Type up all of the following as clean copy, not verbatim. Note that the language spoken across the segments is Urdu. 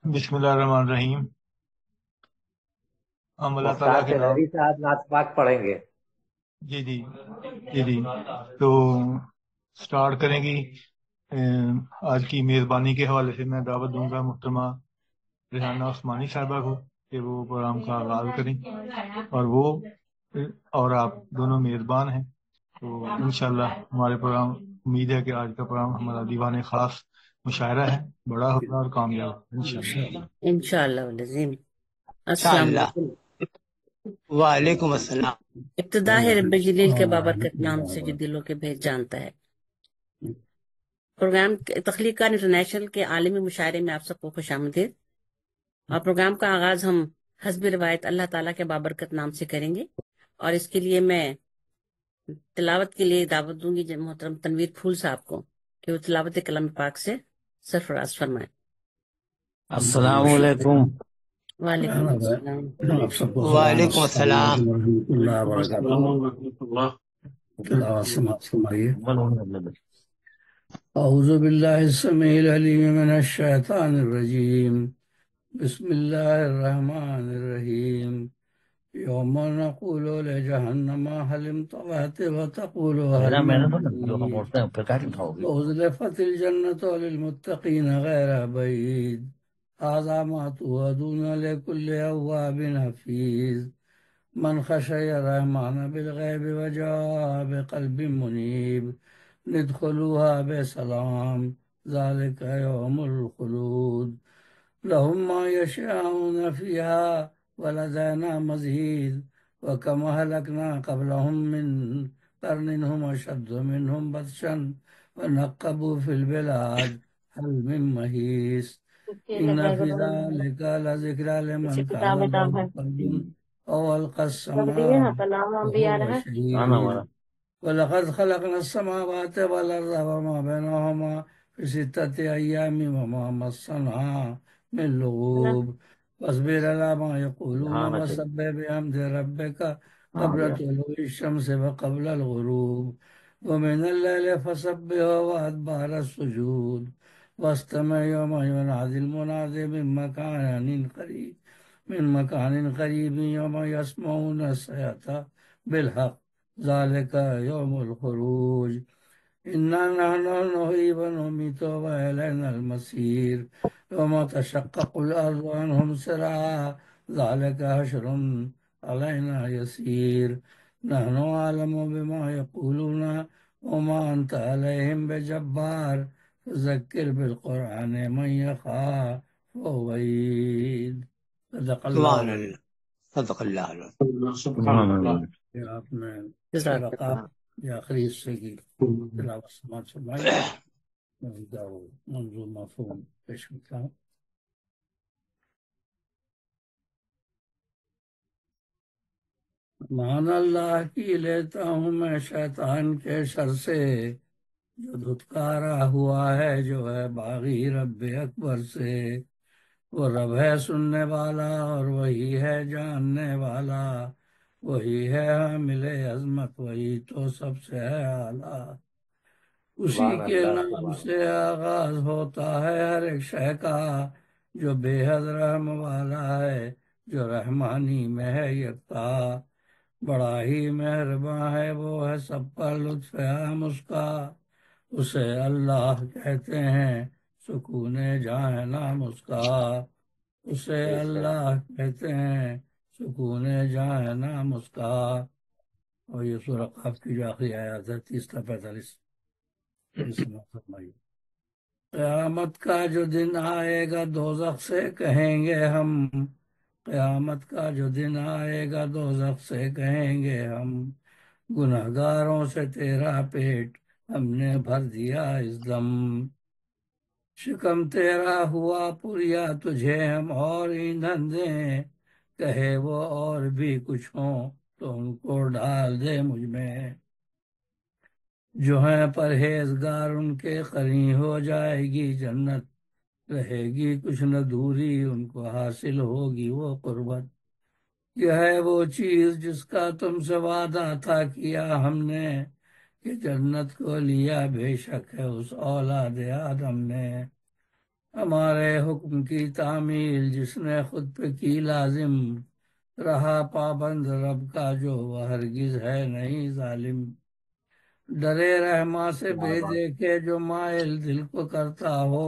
بسم اللہ الرحمن الرحیم. ہم اللہ مختار تعالیٰ کے نام. تلوی صاحب نعت پاک پڑھیں گے۔ جی جی جی جی. تو سٹارٹ کریں گی. آج کی میزبانی کے حوالے سے میں دعوت دوں گا محترمہ ریحانہ عثمانی صاحبہ کو کہ وہ پروگرام کا آغاز کریں، اور وہ اور آپ دونوں میزبان ہیں. تو انشاءاللہ ہمارے پروگرام، امید ہے کہ آج کا پروگرام ہمارا دیوان خاص مشاعرہ ہے، بڑا ہوگا اور کامیاب انشاءاللہ. انشاءاللہ العظیم. السلام انشاءاللہ. علیکم. وعلیکم السلام. ابتدا ہے رب جلیل کے بابرکت نام سے جو دلوں کے بھید جانتا ہے. پروگرام تخلیقات انٹرنیشنل کے عالمی مشاعرے میں آپ سب کو خوش آمدید. اور پروگرام کا آغاز ہم حسب روایت اللہ تعالیٰ کے بابرکت نام سے کریں گے، اور اس کے لیے میں تلاوت کے لیے دعوت دوں گی محترم تنویر پھول صاحب کو کہ وہ تلاوت کلام پاک سے سرفراز فرمائیں. السلام علیکم. وعلیکم السلام. آپ سب کو سلام، وعلیکم السلام السلام. علیکم ورحمۃ اللہ وبرکاتہ. تلاوت سماعت فرمائیے. اعوذ باللہ السمیع العلیم من الشیطان الرجیم. بسم اللہ الرحمن الرحیم. یوم نقول لجہنم هل امتلأت وتقول هل من مزید وأزلفت الجنة للمتقين غير بعيد هذا ما توعدون لكل أواب حفيظ من خشي الرحمن بالغيب وجاء بقلب منيب ندخلوها بسلام ذلك يوم الخلود لهم ما يشاءون فيها ولدينا مزيد وكما أهلكنا قبلهم من قرن هم أشد منهم بطشا ونقبوا في البلاد هل من محيص إن في ذلك لذكرى لمن كان له قلب أو ألقى السماء وهو شهيد ولقد خلقنا السماوات والأرض وما بينهما في 6 أيام وما مسنا من لغوب واصبر على ما يقولون وسبح بحمد ربك قبل طلوع الشمس وقبل الغروب ومن الليل فسبحه وأدبار السجود واستمع يوم ينادي المنادي من مكان قريب يوم يسمعون الصيحة بالحق ذلك يوم الخروج إنا نحن نحيي ونميت وإلينا المصير وما تشقق الأرض عنهم سرعا ذلك حشر علينا يسير نحن أعلم بما يقولون وما أنت عليهم بجبار فذكر بالقرآن من يخاف وعيد. صدق سبحان اللہ. اللہ. صدق اللہ علیہ. سبحان اللہ. آپ نے جزاک سورہ اللہ. یا آخری حصے کی تلاوت سماعت فرمائی. میں ان کا وہ منظور مفہوم پیش کرتا ہوں. مان اللہ کی لیتا ہوں میں شیطان کے شر سے، جو دھتکارا ہوا ہے جو ہے باغی رب اکبر سے. وہ رب ہے سننے والا اور وہی ہے جاننے والا، وہی ہے حامل عظمت وہی تو سب سے ہے اعلیٰ. اسی سبحان کے اللہ، نام سبحان سے آغاز ہوتا ہے ہر ایک شے کا، جو بے حد رحم والا ہے جو رحمانی میں ہے یکتا. بڑا ہی مہرباں ہے وہ ہے سب پر لطف عام اس کا، اسے اللہ کہتے ہیں سکون جہاں نام اس کا. اسے بے شک۔ اللہ کہتے ہیں سکون جہاں نام اس کا. اور یہ سورہ قاف کی جو آخری آیات ہے 30 تا 45 فرمائی. قیامت کا جو دن آئے گا دوزخ سے کہیں گے ہم، قیامت کا جو دن آئے گا دوزخ سے کہیں گے ہم، گناہگاروں سے تیرا پیٹ ہم نے بھر دیا اس دم. شکم تیرا ہوا پوریا تجھے ہم اور ایندھن دیں، کہے وہ اور بھی کچھ ہوں تو ان کو ڈال دے مجھ میں. جو ہیں پرہیزگار ان کے قرین ہو جائے گی جنت، رہے گی کچھ نہ دوری ان کو حاصل ہوگی وہ قربت. یہ ہے وہ چیز جس کا تم سے وعدہ تھا کیا ہم نے، کہ جنت کو لیا بے شک ہے اس اولاد آدم نے. ہمارے حکم کی تعمیل جس نے خود پہ کی لازم، رہا پابند رب کا جو وہ ہرگز ہے نہیں ظالم۔ ڈرے رحماں سے بے دیکھے جو مائل دل کو کرتا ہو،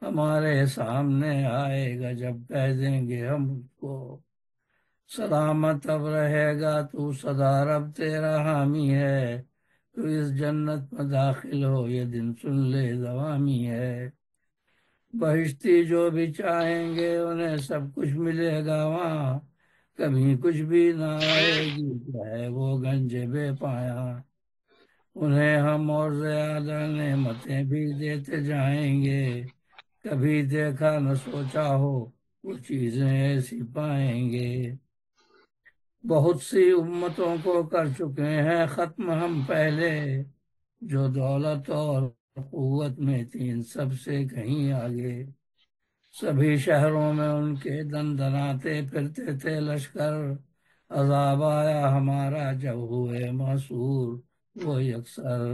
ہمارے سامنے آئے گا جب کہہ دیں گے ہم اس کو۔ سلامت اب رہے گا تو سدا رب تیرا حامی ہے، تو اس جنت میں داخل ہو یہ دن سن لے دوامی ہے۔ بہشتی جو بھی چاہیں گے انہیں سب کچھ ملے گا وہاں، کبھی کچھ بھی نہ رہے گی چاہے وہ گنج بے پایا۔ انہیں ہم اور زیادہ نعمتیں بھی دیتے جائیں گے، کبھی دیکھا نہ سوچا ہو وہ چیزیں ایسی پائیں گے۔ بہت سی امتوں کو کر چکے ہیں ختم ہم پہلے، جو دولت اور قوت میں تھی ان سب سے کہیں آگے۔ سبھی شہروں میں ان کے دندناتے پھرتے تھے لشکر، عذاب آیا ہمارا جب ہوئے محصور وہ یکسر۔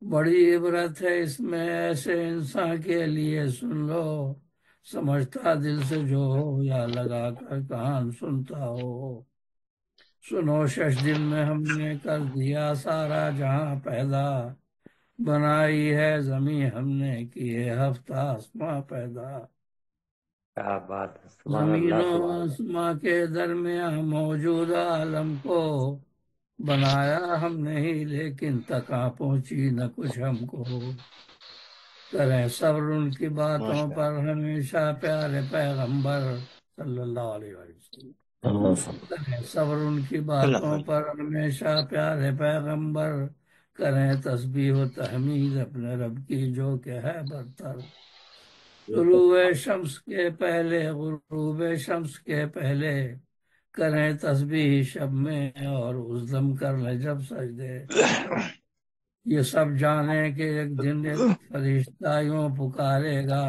بڑی عبرت ہے اس میں ایسے انسان کے لیے سن لو، سمجھتا دل سے جو ہو یا لگا کر کان سنتا ہو۔ سنو 6 دن میں ہم نے کر دیا سارا جہاں پیدا، بنائی ہے زمین ہم نے کیے ہفتہ آسماں پیدا۔ کیا بات ہے، سبحان زمین اللہ و سبحان اللہ۔ آسماں کے درمیان موجود عالم کو بنایا ہم نے ہی، لیکن تکا پہنچی نہ کچھ ہم کو۔ کریں صبر ان کی باتوں ماشاء پر ہمیشہ پیارے پیغمبر صلی اللہ علیہ وسلم۔ کریں صبر ان کی اللہ باتوں پر ہمیشہ پیارے پیغمبر، کریں تسبیح و تحمید اپنے رب کی جو کہ ہے برتر۔ طلوع شمس کے پہلے غروب شمس کے پہلے، کریں تسبیح شب میں اور اس دم کر لیں جب سجدے۔ یہ سب جانے کہ ایک دن ایک فرشتہ یوں پکارے گا،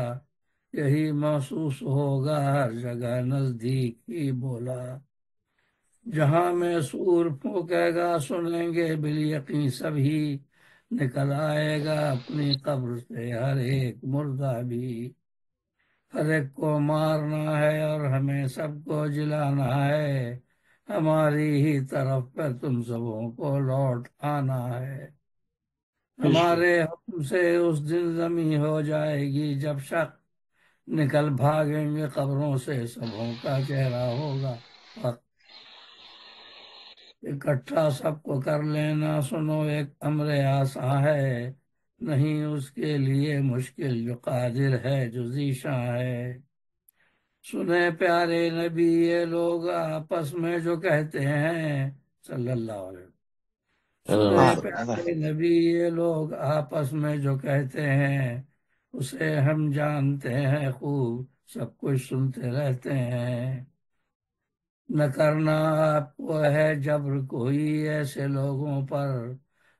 یہی محسوس ہوگا ہر جگہ نزدیک ہی بولا۔ جہاں میں سور پھونکے گا سنیں گے بالیقین سبھی، نکل آئے گا اپنی قبر سے ہر ایک مردہ بھی۔ ہر ایک کو مارنا ہے اور ہمیں سب کو جلانا ہے، ہماری ہی طرف پہ تم سبوں کو لوٹ آنا ہے۔ ہمارے حکم سے اس دن زمین ہو جائے گی جب شک، نکل بھاگیں گے قبروں سے سبوں کا چہرہ ہوگا حق۔ اکٹھا سب کو کر لینا سنو ایک امر آساں ہے، نہیں اس کے لیے مشکل جو قادر ہے جو ذیشاں ہے۔ سنے پیارے نبی یہ لوگ آپس میں جو کہتے ہیں صلی اللہ علیہ وسلم۔ سنے پیارے نبی یہ لوگ آپس میں جو کہتے ہیں، اسے ہم جانتے ہیں خوب سب کچھ سنتے رہتے ہیں۔ نہ کرنا آپ کو ہے جبر کوئی ایسے لوگوں پر،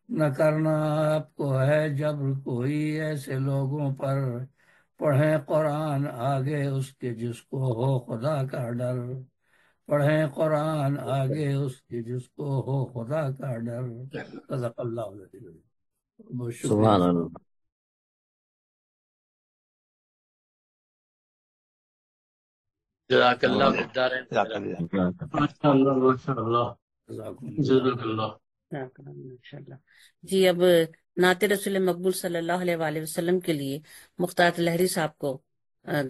نہ کرنا آپ کو ہے جبر کوئی ایسے لوگوں پر، پڑھیں قرآن آگے اس کے جس کو ہو خدا کا ڈر۔ پڑھیں قرآن آگے اس کے جس کو ہو خدا کا ڈر۔ صدق اللہ علیہ وسلم۔ بہت شکریہ۔ سبحان اللہ۔ جزاک اللہ بالدارین جزاک اللہ۔ ماشاء اللہ ماشاء اللہ جزاکم اللہ۔ جزاک اللہ۔ ماشاءاللہ۔ جی اب نعت رسول مقبول صلی اللہ علیہ وآلہ وسلم کے لیے مختار لہری صاحب کو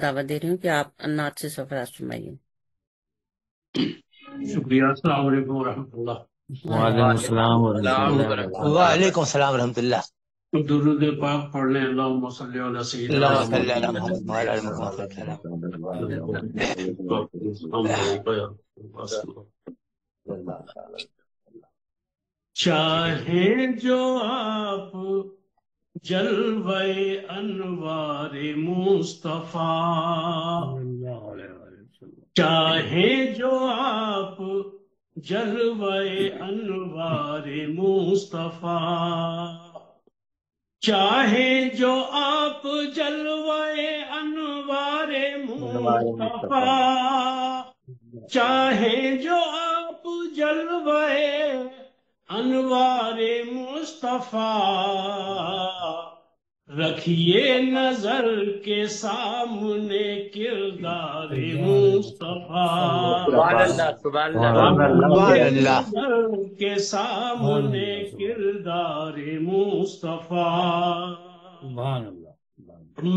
دعوت دے رہی ہوں کہ آپ نعت سے سفرات فرمائیے۔ شکریہ، السلام علیکم ورحمۃ اللہ۔ وعلیکم السلام ورحمۃ اللہ وبرکاتہ۔ وعلیکم السلام ورحمۃ اللہ۔ درود پاک پڑھ لیں، اللہم صلی علی سیدنا اللہم صلی علی محمد۔ محمد وعلی آل محمد۔ چاہیں جو آپ جلوے انوار مصطفیٰ، چاہیں جو آپ جلوے انوار مصطفیٰ، چاہیں جو آپ جلوے انوار مصطفیٰ، چاہیں جو آپ جلوے انوار مصطفیٰ، رکھیے نظر کے سامنے کردار مصطفیٰ، سبحان اللہ، سبحان سبحان اللہ، سبحان رکھیے اللہ نظر کے سامنے کردار مصطفیٰ، سبحان اللہ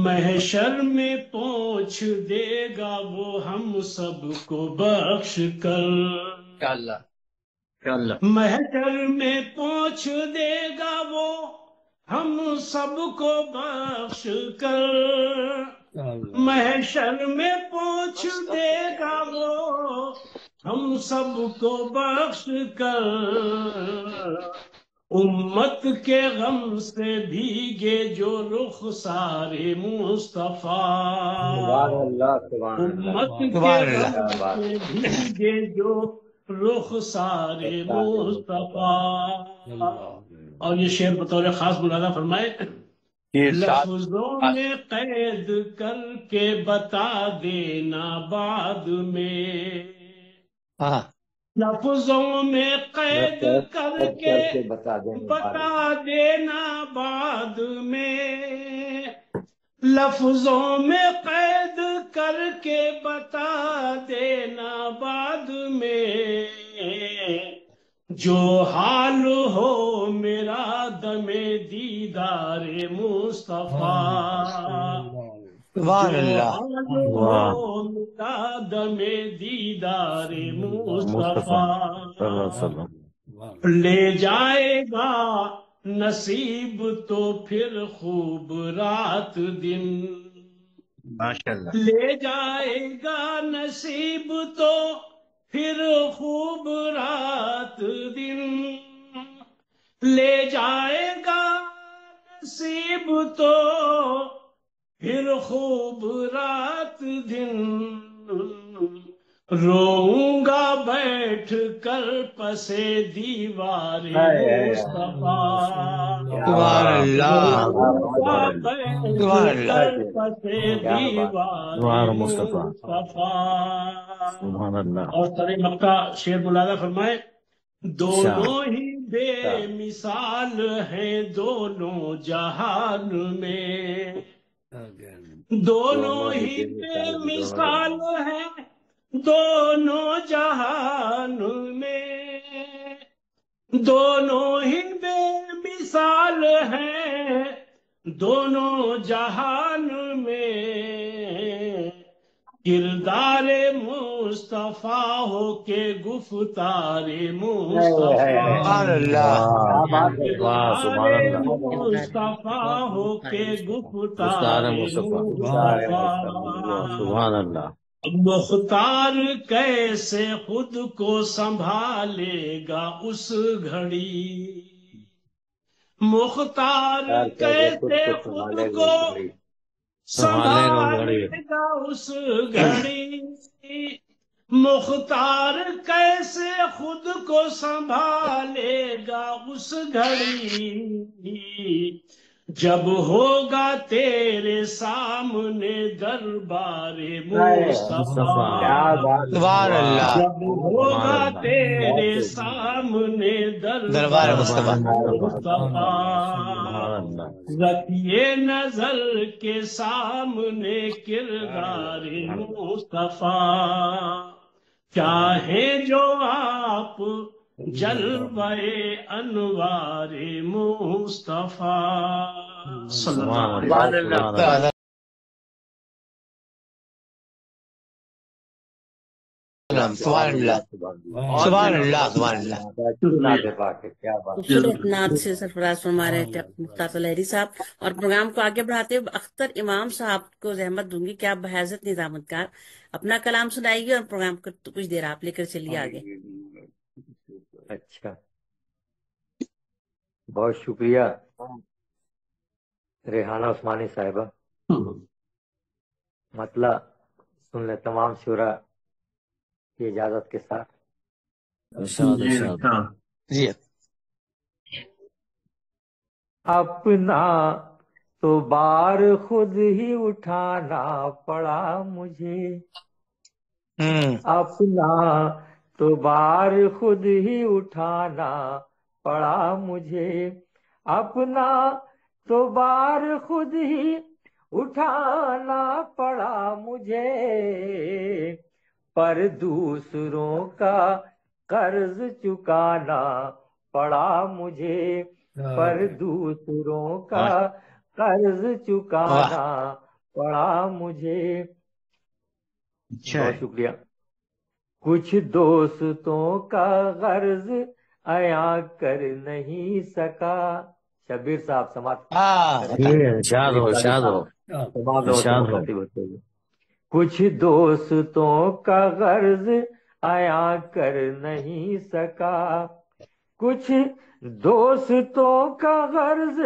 محشر میں پہنچ دے گا وہ ہم سب کو بخش کر، انشاءاللہ محشر میں پہنچ دے گا وہ ہم سب کو بخش کر، محشر میں پہنچ دے گا وہ ہم سب کو بخش کر، امت کے غم سے بھیگے جو رخ سارے مصطفیٰ، سبحان اللہ، سبحان اللہ، امت کے سبحان اللہ غم کیا بات سے بھیگے جو رخ سارے مصطفیٰ، اور یہ شعر بطور خاص ملاحظہ فرمائے، لفظوں میں قید کر کے بتا دینا بعد میں، ہاں لفظوں میں قید کر کے بتا دیں بتا دینا بعد میں، لفظوں میں قید کر کے بتا دینا بعد میں، جو حال ہو میرا دم دیدار مصطفیٰ، سبحان جو اللہ حال واہ ہو میرا دم دیدار مصطفیٰ صلی اللہ علیہ مصطفیٰ، وسلم لے جائے گا نصیب تو پھر خوب رات دن، ماشاءاللہ لے جائے گا نصیب تو پھر خوب رات دن، لے جائے گا نصیب تو پھر خوب رات دن، روؤں گا بیٹھ کر پسے دیوار مصطفیٰ، سبحان اللہ روؤں گا بیٹھ سبحان اللہ کر پسے دیوار سبحان مصطفیٰ مصطفیٰ، سبحان اللہ اور سر مکہ شعر ملاحظہ فرمائے، دونوں ہی بے مثال ہیں دونوں جہان میں، دونوں ہی بے مثال ہیں دونوں جہان میں، دونوں ہی بے مثال ہیں دونوں جہان میں، کردار مصطفیٰ ہو کے گفتار مصطفیٰ، سبحان اللہ واہ سبحان کردار اللہ مصطفیٰ ہو کے مختار گفتار مصطفیٰ مصطفیٰ، سبحان اللہ مختار کیسے خود کو سنبھالے گا اس گھڑی، مختار کیسے خود کو سنبھالے سنبھالے گا اس گھڑی، مختار کیسے خود کو سنبھالے گا اس گھڑی، جب ہوگا تیرے سامنے دربار مصطفیٰ، سبحان اللہ جب ہوگا تیرے سامنے دربار مصطفیٰ مصطفیٰ، رکھیے نظر کے سامنے کردار مصطفیٰ، چاہے جو آپ جلوہ انوار مصطفیٰ صلی اللہ علیہ وسلم۔ سبحان اللہ سبحان اللہ سبحان اللہ خوبصورت نعت سے سرفراز فرما رہے تھے مختار لہری صاحب، اور پروگرام کو آگے بڑھاتے ہوئے اختر امام صاحب کو زحمت دوں گی کہ آپ بحیثیت نظامت کار اپنا کلام سنائیے اور پروگرام کو کچھ دیر آپ لے کر چلیے آگے۔ اچھا، بہت شکریہ ریحانہ عثمانی صاحبہ، مطلب سن لیں تمام شعراء کی اجازت کے ساتھ۔ ارشاد ارشاد جی اپنا تو بار خود ہی اٹھانا پڑا مجھے، اپنا تو بار خود ہی اٹھانا پڑا مجھے، اپنا تو بار خود ہی اٹھانا پڑا مجھے، پر دوسروں کا قرض چکانا پڑا مجھے، پر دوسروں کا قرض واہ چکانا پڑا مجھے۔ اچھا بہت ہے شکریہ۔ کچھ دوستوں کا غرض عیاں کر نہیں سکا، شبیر صاحب سماعت ہاں کریں، یہ ارشاد ہو، شبیر صاحب ارشاد ہو، تمام لوگوں سے ارشاد ہو۔ مخاطب ہوتے ہوئے، کچھ دوستوں کا غرض عیاں کر نہیں سکا، کچھ دوستوں کا غرض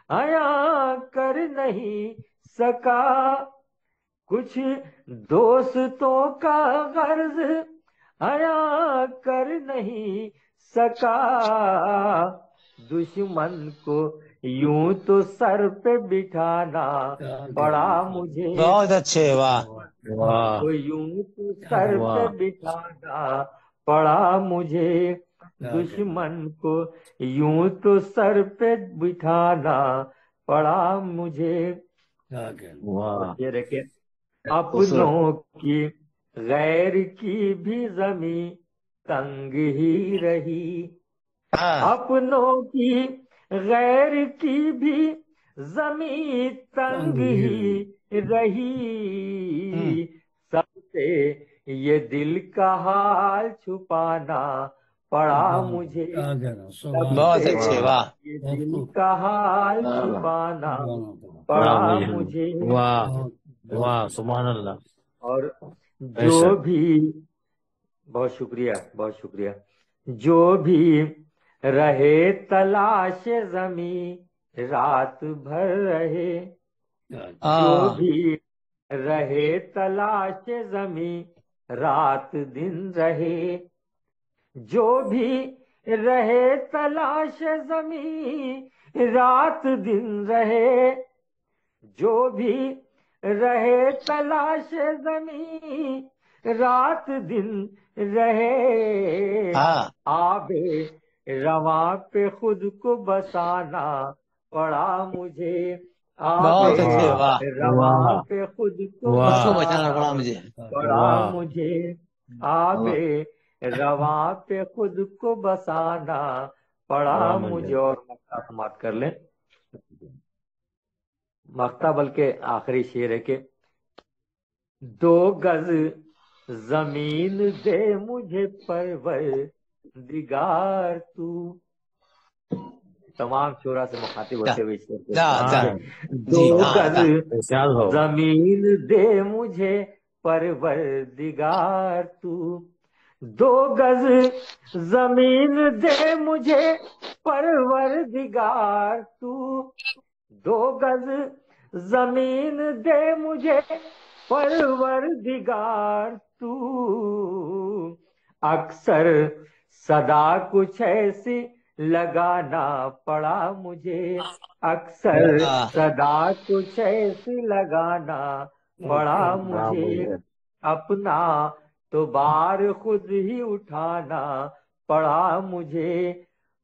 عیاں کر نہیں سکا، کچھ دوستوں کا غرض عیاں کر نہیں سکا، دشمن کو یوں تو سر پہ بٹھانا پڑا مجھے، بہت اچھے، واہ واہ کو یوں تو سر پہ واہ بٹھانا پڑا مجھے، دشمن کو یوں تو سر پہ بٹھانا پڑا مجھے۔ اور واہ یہ رکھے، اپنوں کی غیر کی بھی زمین تنگ ہی رہی، ہاں اپنوں کی غیر کی بھی زمین تنگ ہی رہی، سب سے یہ دل کا حال چھپانا پڑا مجھے، سب بہت سے اچھے، واہ یہ دل کا حال چھپانا واہ پڑا مجھے، مجھے۔ واہ واہ، سبحان اللہ، اور بے جو شک، بھی، بہت شکریہ بہت شکریہ، جو بھی رہے تلاش زمین رات بھر رہے، جو ہاں بھی رہے تلاش زمین رات دن رہے، جو بھی رہے تلاش زمین رات دن رہے، جو بھی رہے تلاش زمین رات دن رہے، ہاں آب رواں پہ خود کو بسانا پڑا مجھے، آب بہت اچھے، واہ رواں واہ پہ خود کو خود کو واہ بچانا بسانا پڑا مجھے، پڑا واہ مجھے، آب رواں پہ خود کو بسانا پڑا واہ مجھے۔ اور سماعت کر لیں مقطع، بلکہ آخری شعر ہے کہ دو گز زمین دے مجھے پروردگار تو، تمام شعراء سے مخاطب دا ہوتے ہوئے اس شعر کو دا ارشاد دا ہے کہ جی، دو ہاں گز دا ارشاد ہو، زمین دے مجھے پروردگار تو، دو گز زمین دے مجھے پروردگار تو، دو گز زمین دے مجھے پروردگار تو، اکثر صدا کچھ ایسی لگانا پڑا مجھے، اکثر واہ صدا کچھ ایسی لگانا پڑا واہ مجھے، مجھے، اپنا تو بار خود ہی اٹھانا پڑا مجھے،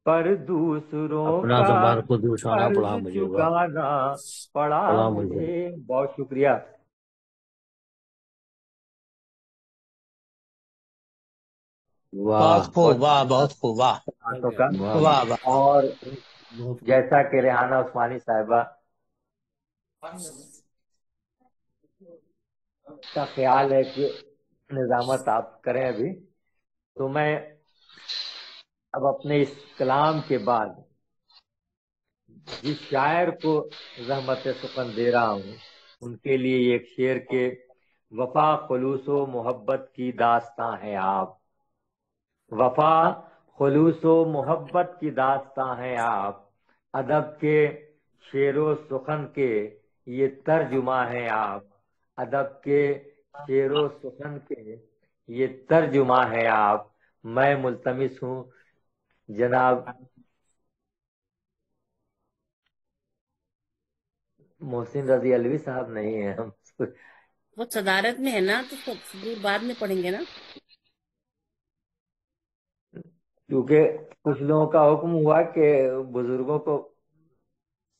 پر دوسروں اپنا کا تو بار خود ہی اٹھانا قرض پڑا مجھے، واہ چکانا پڑا پڑا مجھے، مجھے۔ بہت شکریہ۔ بہت واہ خوب، بہت واہ شکریہ بہت خوب، واہ باتوں کا۔ واہ واہ واہ اور جیسا کہ ریحانہ عثمانی صاحبہ کا خیال ہے کہ نظامت آپ کریں ابھی، تو میں اب اپنے اس کلام کے بعد جس شاعر کو رحمت سخن دے رہا ہوں ان کے لیے ایک شعر کے وفا خلوص و محبت کی داستاں ہے آپ، وفا خلوص و محبت کی داستاں ہے آپ، ادب کے شعر و سخن کے یہ ترجمہ ہے آپ، ادب کے شعر و سخن کے یہ ترجمہ ہے آپ، میں ملتمس ہوں جناب محسن رضی علوی صاحب نہیں ہیں ہم، وہ صدارت میں ہے نا، تو اس کو صدور بعد میں پڑھیں گے نا۔ کیونکہ کچھ لوگوں کا حکم ہوا کہ بزرگوں کو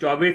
24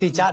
3-4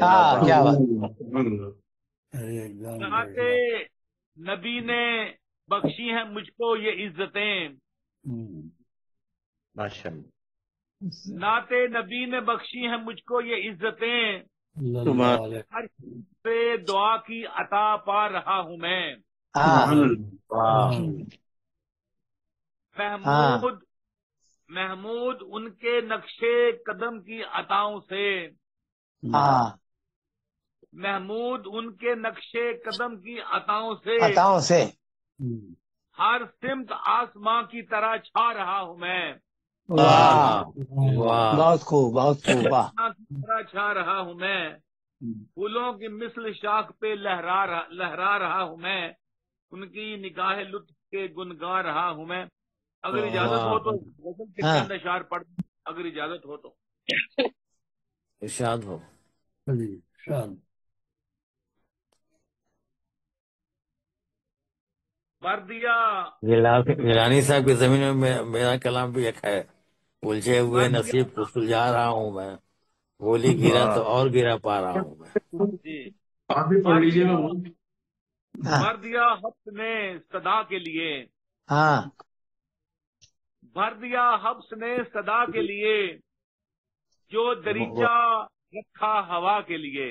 ہاں کیا بات. نعت نبی نے بخشی ہیں مجھ کو یہ عزتیں، ماشاء اللہ. نعت نبی نے بخشی ہیں مجھ کو یہ عزتیں، ہر سے دعا کی عطا پا رہا ہوں میں. محمود ان کے نقشے قدم کی عطاؤں سے، محمود ان کے نقشے قدم کی عطاؤں سے ہر سمت آسماں کی طرح چھا رہا ہوں میں. بہت خوب بہت خوب. واہ. کی طرح چھا رہا ہوں میں، پھولوں کی مثل شاخ پہ لہرا رہا ہوں میں، ان کی نگاہ لطف کے گنگا رہا ہوں میں. اگر اجازت ہو تو غزل کے چند اشعار پڑھ دوں، اگر اجازت ہو تو. ارشاد ہو. بھر دیا گیلانی صاحب کی زمین میں میرا کلام بھی ایک ہے. الجھے ہوئے نصیب کو سلجھا رہا ہوں میں، گولی گرا تو اور گرا پا رہا ہوں میں. جی آپ بھی پڑھ لیجیے گا. بھر دیا حبس نے صدا کے لیے، بھر دیا حبس نے صدا کے لیے، جو دریچہ رکھا ہوا کے لیے.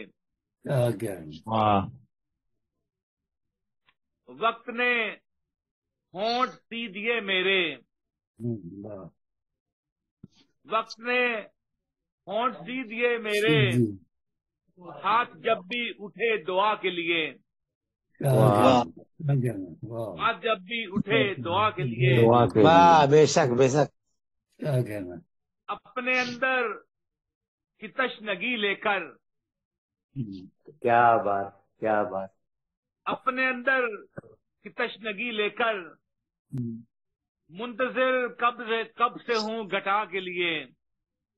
وقت نے ہونٹ سی دیے میرے، وقت نے ہونٹ سی دیے میرے، ہاتھ جب بھی اٹھے دعا کے لیے، ہاتھ جب بھی اٹھے دعا کے لیے. بے شک بے شک. اپنے اندر کی تشنگی لے کر، کیا بات کیا بات. اپنے اندر کی تشنگی لے کر منتظر کب سے ہوں گھٹا کے لیے.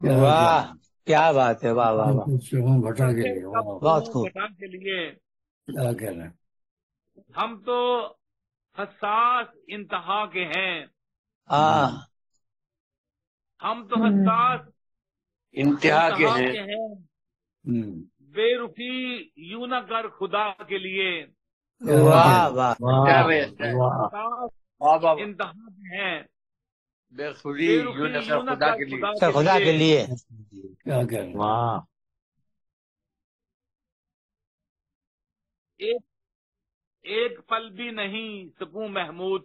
واہ کیا بات ہے. واہ واہ واہ. گھٹا کے لیے. بہت خوب. گھٹا کے لیے کیا کہنا ہے. ہم تو حساس انتہا کے ہیں، ہم تو حساس انتہا کے ہیں. بے رخی یوں نہ کر خدا کے لیے. واہ واہ. انتہا کے ہیں، بے خودی یوں نہ کر خدا کے لیے. خدا کے لیے. کیا کہنا. ایک پل بھی نہیں سکوں محمود،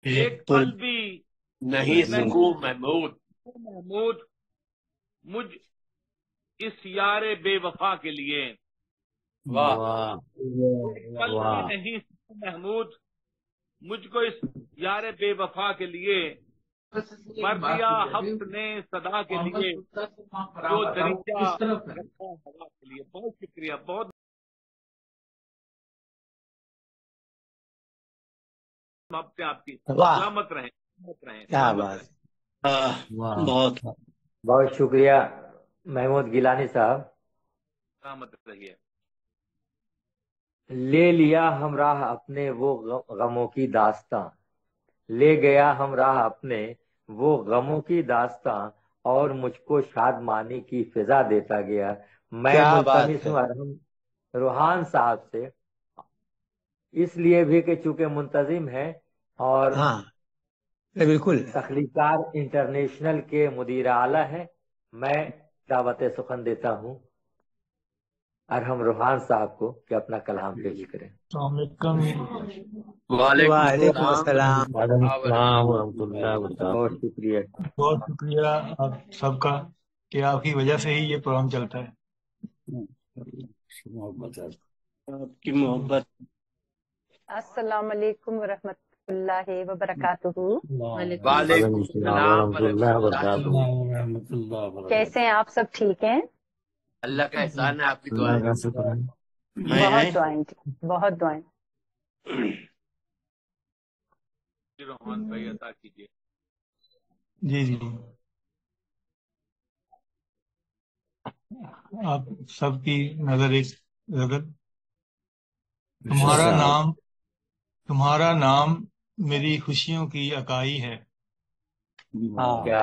ایک پل بھی نہیں سکوں محمود، مجھ اس یار بے وفا کے لیے. ایک پل بھی نہیں سکوں محمود، مجھ کو اس یار بے وفا کے لیے. بھر دیا حبس نے صدا کے لیے، جو دریچہ رکھا ہوا کے لیے. بہت شکریہ. بہت آپ کی سلامت رہیں. کیا بات. بہت بہت شکریہ محمود گیلانی صاحب. سلامت رہیے. لے لیا ہمراہ اپنے وہ غموں کی داستاں، لے گیا ہمراہ اپنے وہ غموں کی داستاں، اور مجھ کو شادمانی کی فضا دیتا گیا. میں ملتمس ہوں ارحم روحان صاحب سے، اس لیے بھی کہ چونکہ منتظم ہے اور بالکل تخلیقات انٹرنیشنل کے مدیر اعلیٰ ہیں، میں دعوت سخن دیتا ہوں ارحم روحان صاحب کو کہ اپنا کلام پیش کریں. السلام علیکم. وعلیکم السلام. بہت شکریہ. بہت شکریہ آپ سب کا کہ آپ کی وجہ سے ہی یہ پروگرام چلتا ہے. آپ کی محبت. السلام علیکم ورحمۃ اللہ وبرکاتہ. وعلیکم السلام ورحمۃ اللہ. کیسے ہیں آپ؟ سب ٹھیک ہیں؟ اللہ کا احسان ہے، آپ کی دعائیں. بہت دعائیں، بہت دعائیں. روحان بھائی عطا کیجیے. جی جی آپ سب کی نظر ایک نظر. تمہارا نام میری خوشیوں کی اکائی ہے. کیا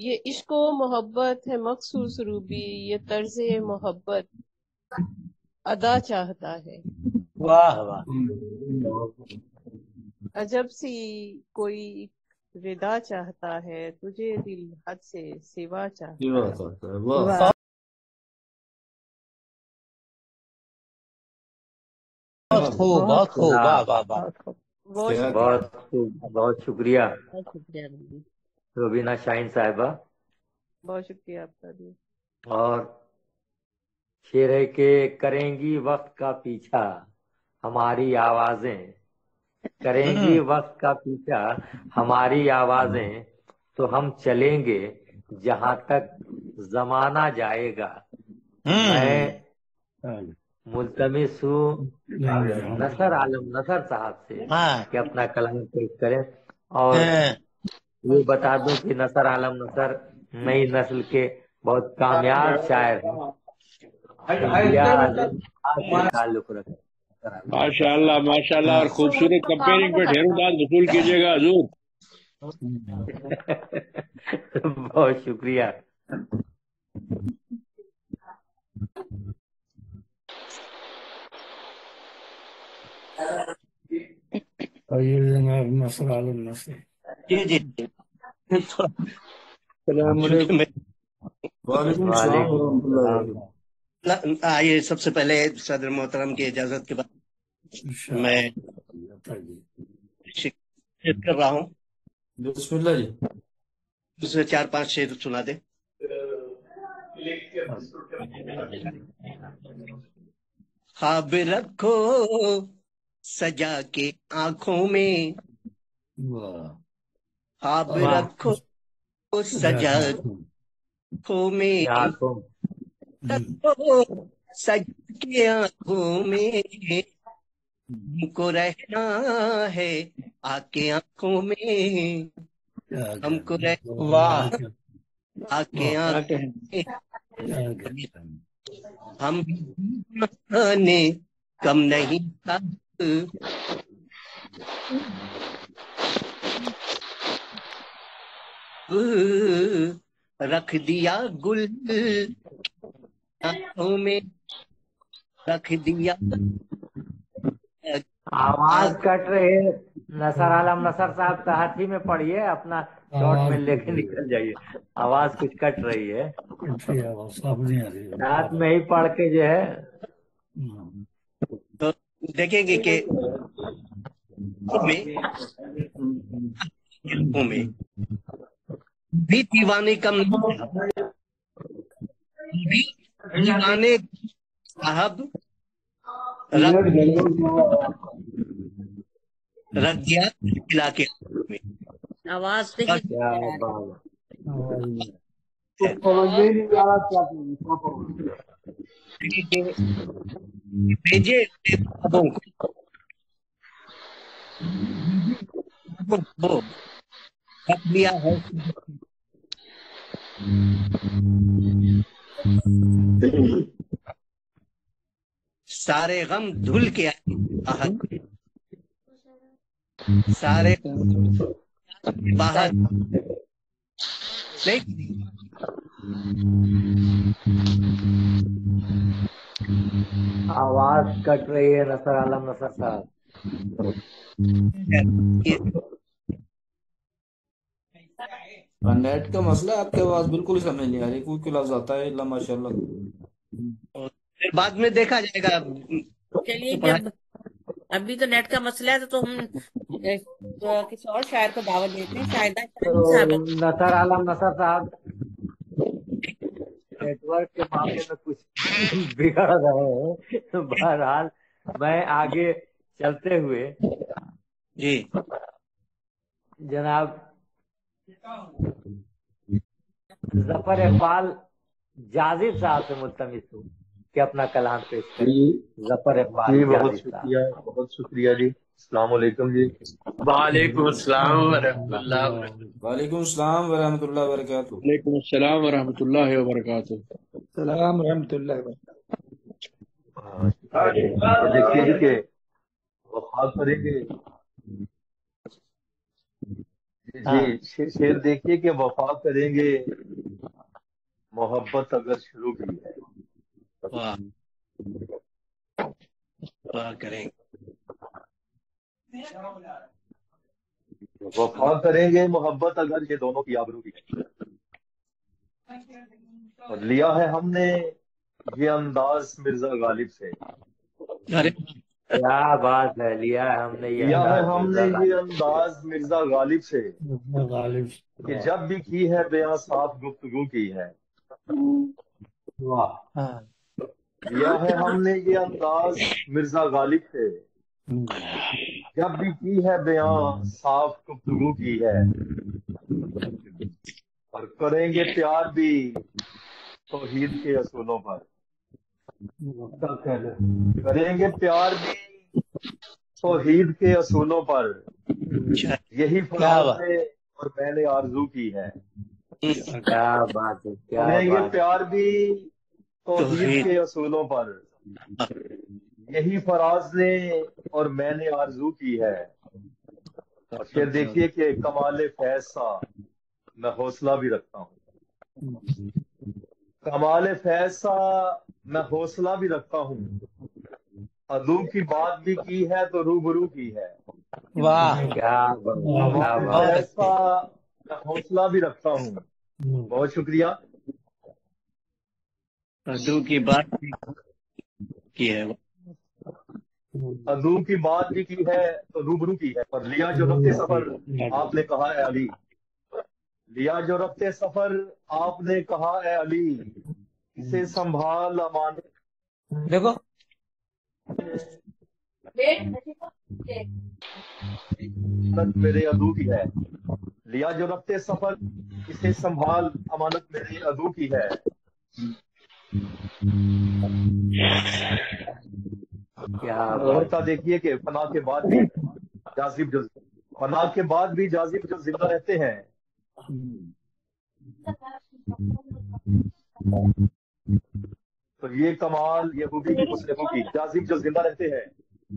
یہ عشق و محبت ہے مخصوص روبی، یہ طرز محبت ادا چاہتا ہے۔ واہ واہ، عجب سی کوئی ردا چاہتا ہے، تجھے دل حد سے سوا چاہتا ہے۔ واہ، بہت خوب، بہت خوب، واہ واہ واہ۔ بہت شکریہ، بہت شکریہ بہت شکریہ روبی۔ روبینہ شاہین صاحبہ۔ بہت شکریہ آپ کا بھی۔ اور شعر ہے کہ کریں گی وقت کا پیچھا ہماری آوازیں، کریں گی وقت کا پیچھا ہماری آوازیں، تو ہم چلیں گے جہاں تک زمانہ جائے گا۔ میں ملتمس ہوں نصر عالم نصر صاحب سے کہ اپنا کلام پیش کریں، اور یہ بتا دوں کہ نصر عالم نصر نئی نسل کے بہت کامیاب شاعر ہیں، انڈیا سے تعلق رکھتے ہیں۔ ماشاء اللہ ماشاء اللہ، اور خوبصورت کمپیئرنگ پہ ڈھیروں داد وصول کیجیے گا حضور۔ بہت شکریہ۔ جناب نصر عالم نصر۔ جی جی، السلام علیکم۔ وعلیکم السلام ورحمۃ اللہ۔ آئیے سب سے پہلے صدر محترم کی اجازت کے بعد میں شکریہ کر رہا ہوں۔ بسم اللہ جی۔ اس میں 4-5 شعر سنا دیں۔ خواب رکھو سجا کے آنکھوں میں، خواب رکھو سجا کے آنکھوں میں، رکھو سجا کے آنکھوں میں، ہم کو رہنا ہے آ کے آنکھوں میں، ہم کو رہنا آ کے آنکھوں میں، ہم نے کم نہیں تھا، رکھ دیا گل آنکھوں میں، رکھ دیا۔ آواز کٹ رہی ہے نصر عالم نصر صاحب، تحتی میں پڑھیے، اپنا شارٹ میں لے کے نکل جائیے، آواز کچھ کٹ رہی ہے، رات میں ہی پڑھ کے جو ہے تو دیکھیں گے کہ میں بھی دیوانے کم نہیں تھا، بھی دیوانے صاحب رکھ دیا علاقے میں۔ آواز نہیں بھیجے کو رکھ دیا ہے، سارے غم دھل کے آئے سارے باہر آواز کٹ رہی ہے نصر عالم نصر صاحب۔ نیٹ کا مسئلہ ہے، آپ کی آواز بالکل ہی سمجھ نہیں آ رہی، کوئی لفظ آتا ہے اللہ ماشاء اللہ۔ بعد میں دیکھا جائے گا۔ چلیے، جب ابھی تو نیٹ کا مسئلہ ہے تو ہم کسی اور شاعر کو دعوت دیتے ہیں، شاہدہ شاہین صاحب۔ نصر عالم نصر صاحب نیٹ ورک کے معاملے میں کچھ بگڑ رہے ہیں، بہرحال میں آگے چلتے ہوئے جی جناب ظفر اقبال جازر صاحب سے ملتمس ہوں کہ اپنا کلام پیش کریں۔ ظفر اقبال جی، بہت جازر صاحب۔ شکریہ، بہت شکریہ جی۔ السلام علیکم جی۔ وعلیکم السلام ورحمۃ اللہ۔ وعلیکم السلام ورحمۃ اللہ وبرکاتہ۔ وعلیکم السلام ورحمۃ اللہ وبرکاتہ۔ السلام ورحمۃ اللہ وبرکاتہ۔ دیکھیے جی کہ وفا کریں گے جی شعر دیکھیے کہ وفا کریں گے محبت اگر شروع کی ہے. واہ واہ کریں وفا کریں گے محبت اگر یہ دونوں کی آبرو کی ہے. اور لیا ہے ہم نے یہ انداز مرزا غالب سے. ارے کیا بات ہے، لیا ہے ہم نے یہ لیا ہے انداز ہم مرزا نے یہ غالب انداز مرزا غالب سے غالب کہ جب بھی کی ہے بیاں صاف گفتگو کی ہے. واہ. لیا ہے ہم نے یہ انداز مرزا غالب سے جب بھی کی ہے بیاں صاف گفتگو کی ہے. اور کریں گے پیار بھی توحید کے اصولوں پر. کریں گے پیار بھی توحید کے اصولوں پر. یہی فراز ہے اور میں نے آرزو کی ہے. کیا بات ہے، کیا کریں گے بات ہے. پیار بھی توحید کے اصولوں پر. یہی فراز نے اور میں نے آرزو کی ہے. اور پھر دیکھیے کہ کمال فیض سا میں حوصلہ بھی رکھتا ہوں. کمال فیض سا میں حوصلہ بھی رکھتا ہوں. عدو کی بات بھی کی ہے تو روبرو کی ہے. واہ کیا بات ہے، کیا کمال بات ہے. فیض سا میں حوصلہ بھی رکھتا ہوں. بہت شکریہ. اردو کی بات کی ہے. عدو کی بات بھی کی ہے تو روبرو کی ہے. اور لیا جو رفتے سفر آپ نے کہا ہے علی. لیا جو رفتے سفر آپ نے کہا ہے علی. اسے سنبھال امانت دیکھو میرے عدو کی ہے. لیا جو رفتے سفر اسے سنبھال امانت میرے عدو کی ہے. کیا اور بات کا دیکھیے کہ فنا کے بعد بھی جاذب جو فنا کے بعد بھی جاذب جو زندہ رہتے ہیں. تو یہ کمال یہ خوبی بھی حسن خو کی. جاذب جو زندہ رہتے ہیں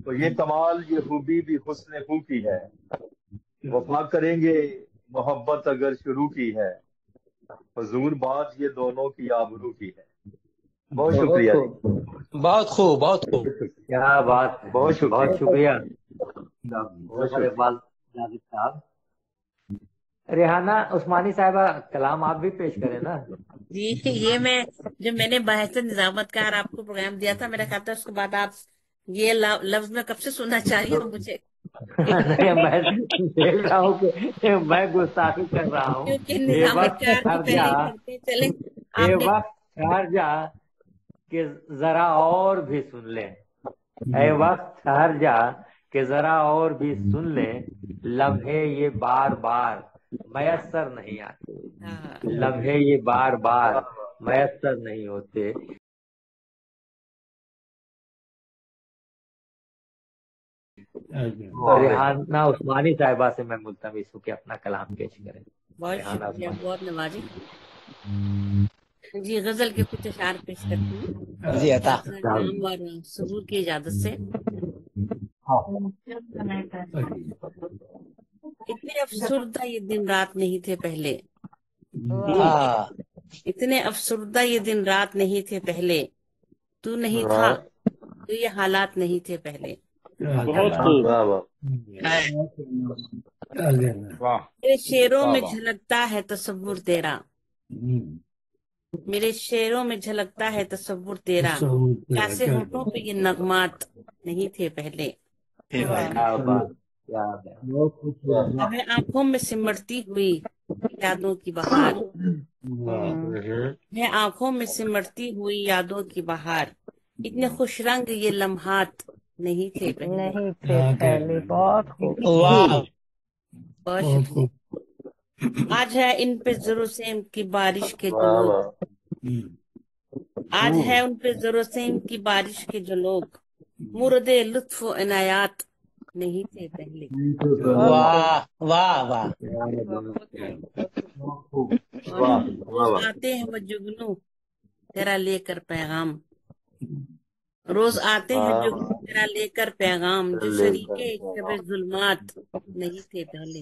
تو یہ کمال یہ خوبی بھی حسن خو کی ہے. وفا کریں گے محبت اگر شروع کی ہے. حضور بات یہ دونوں کی آبرو کی ہے. بہت شکریہ جی. بہت خوب بہت خوب. کیا بات ہے، بہت شکریہ. بہت شکریہ ظفر اقبال جاوید صاحب. ریحانہ عثمانی صاحبہ کلام آپ بھی پیش کریں نا. جی یہ میں نے بحث نظامت کار آپ کو پروگرام دیا تھا، میرا خیال تھا اس کے بعد آپ یہ لفظ میں کب سے سننا چاہیے مجھے. میں دیکھ رہا ہوں کہ میں گستاخی کر رہا ہوں. کیونکہ اے نظامت وقت کار ٹھہر تو پہلے جا، ہی کرتے چلے آپ اے نے. وقت ٹھہر جا کہ ذرا اور بھی سن لیں. اے وقت ٹھہر جا کہ ذرا اور بھی سن لیں. لمحے یہ بار بار میسر نہیں آتے. لمحے یہ بار بار میسر نہیں ہوتے. ریحانہ عثمانی صاحبہ سے میں ملتمس ہوں کہ اپنا کلام پیش کریں. بہت ریحانہ شکریہ، عثمانی. بہت نوازی. جی غزل کے کچھ اشعار پیش کرتی ہوں جی عطا. نام اور سرور کی اجازت سے. اتنے افسردہ یہ دن رات نہیں تھے پہلے. ہاں اتنے افسردہ یہ دن رات نہیں تھے پہلے. تو نہیں تھا تو یہ حالات نہیں تھے پہلے. بہت خوب. میرے شعروں میں جھلکتا ہے تصور تیرا. میرے شعروں میں جھلکتا ہے تصور تیرا. کیسے ہونٹوں پہ یہ نغمات نہیں تھے پہلے. کیا بات، کیا بات. اب آنکھوں میں سمٹتی ہوئی یادوں کی بہار. میں آنکھوں میں سمٹتی ہوئی یادوں کی بہار. اتنے خوش رنگ یہ لمحات نہیں تھے پہلے. نہیں تھے پہلے. بہت خوب. واہ بہت شکریہ. آج ہے ان پہ زر سیم کی بارش کے جو لوگ. آج ہے ان پہ زر سیم کی بارش کے جو لوگ. مورد لطف و عنایات نہیں تھے پہلے. واہ واہ واہ. روز آتے ہیں وہ جگنو تیرا لے کر پیغام. روز آتے ہیں جگنو تیرا لے کر پیغام. جو شریک شب ظلمات نہیں تھے پہلے.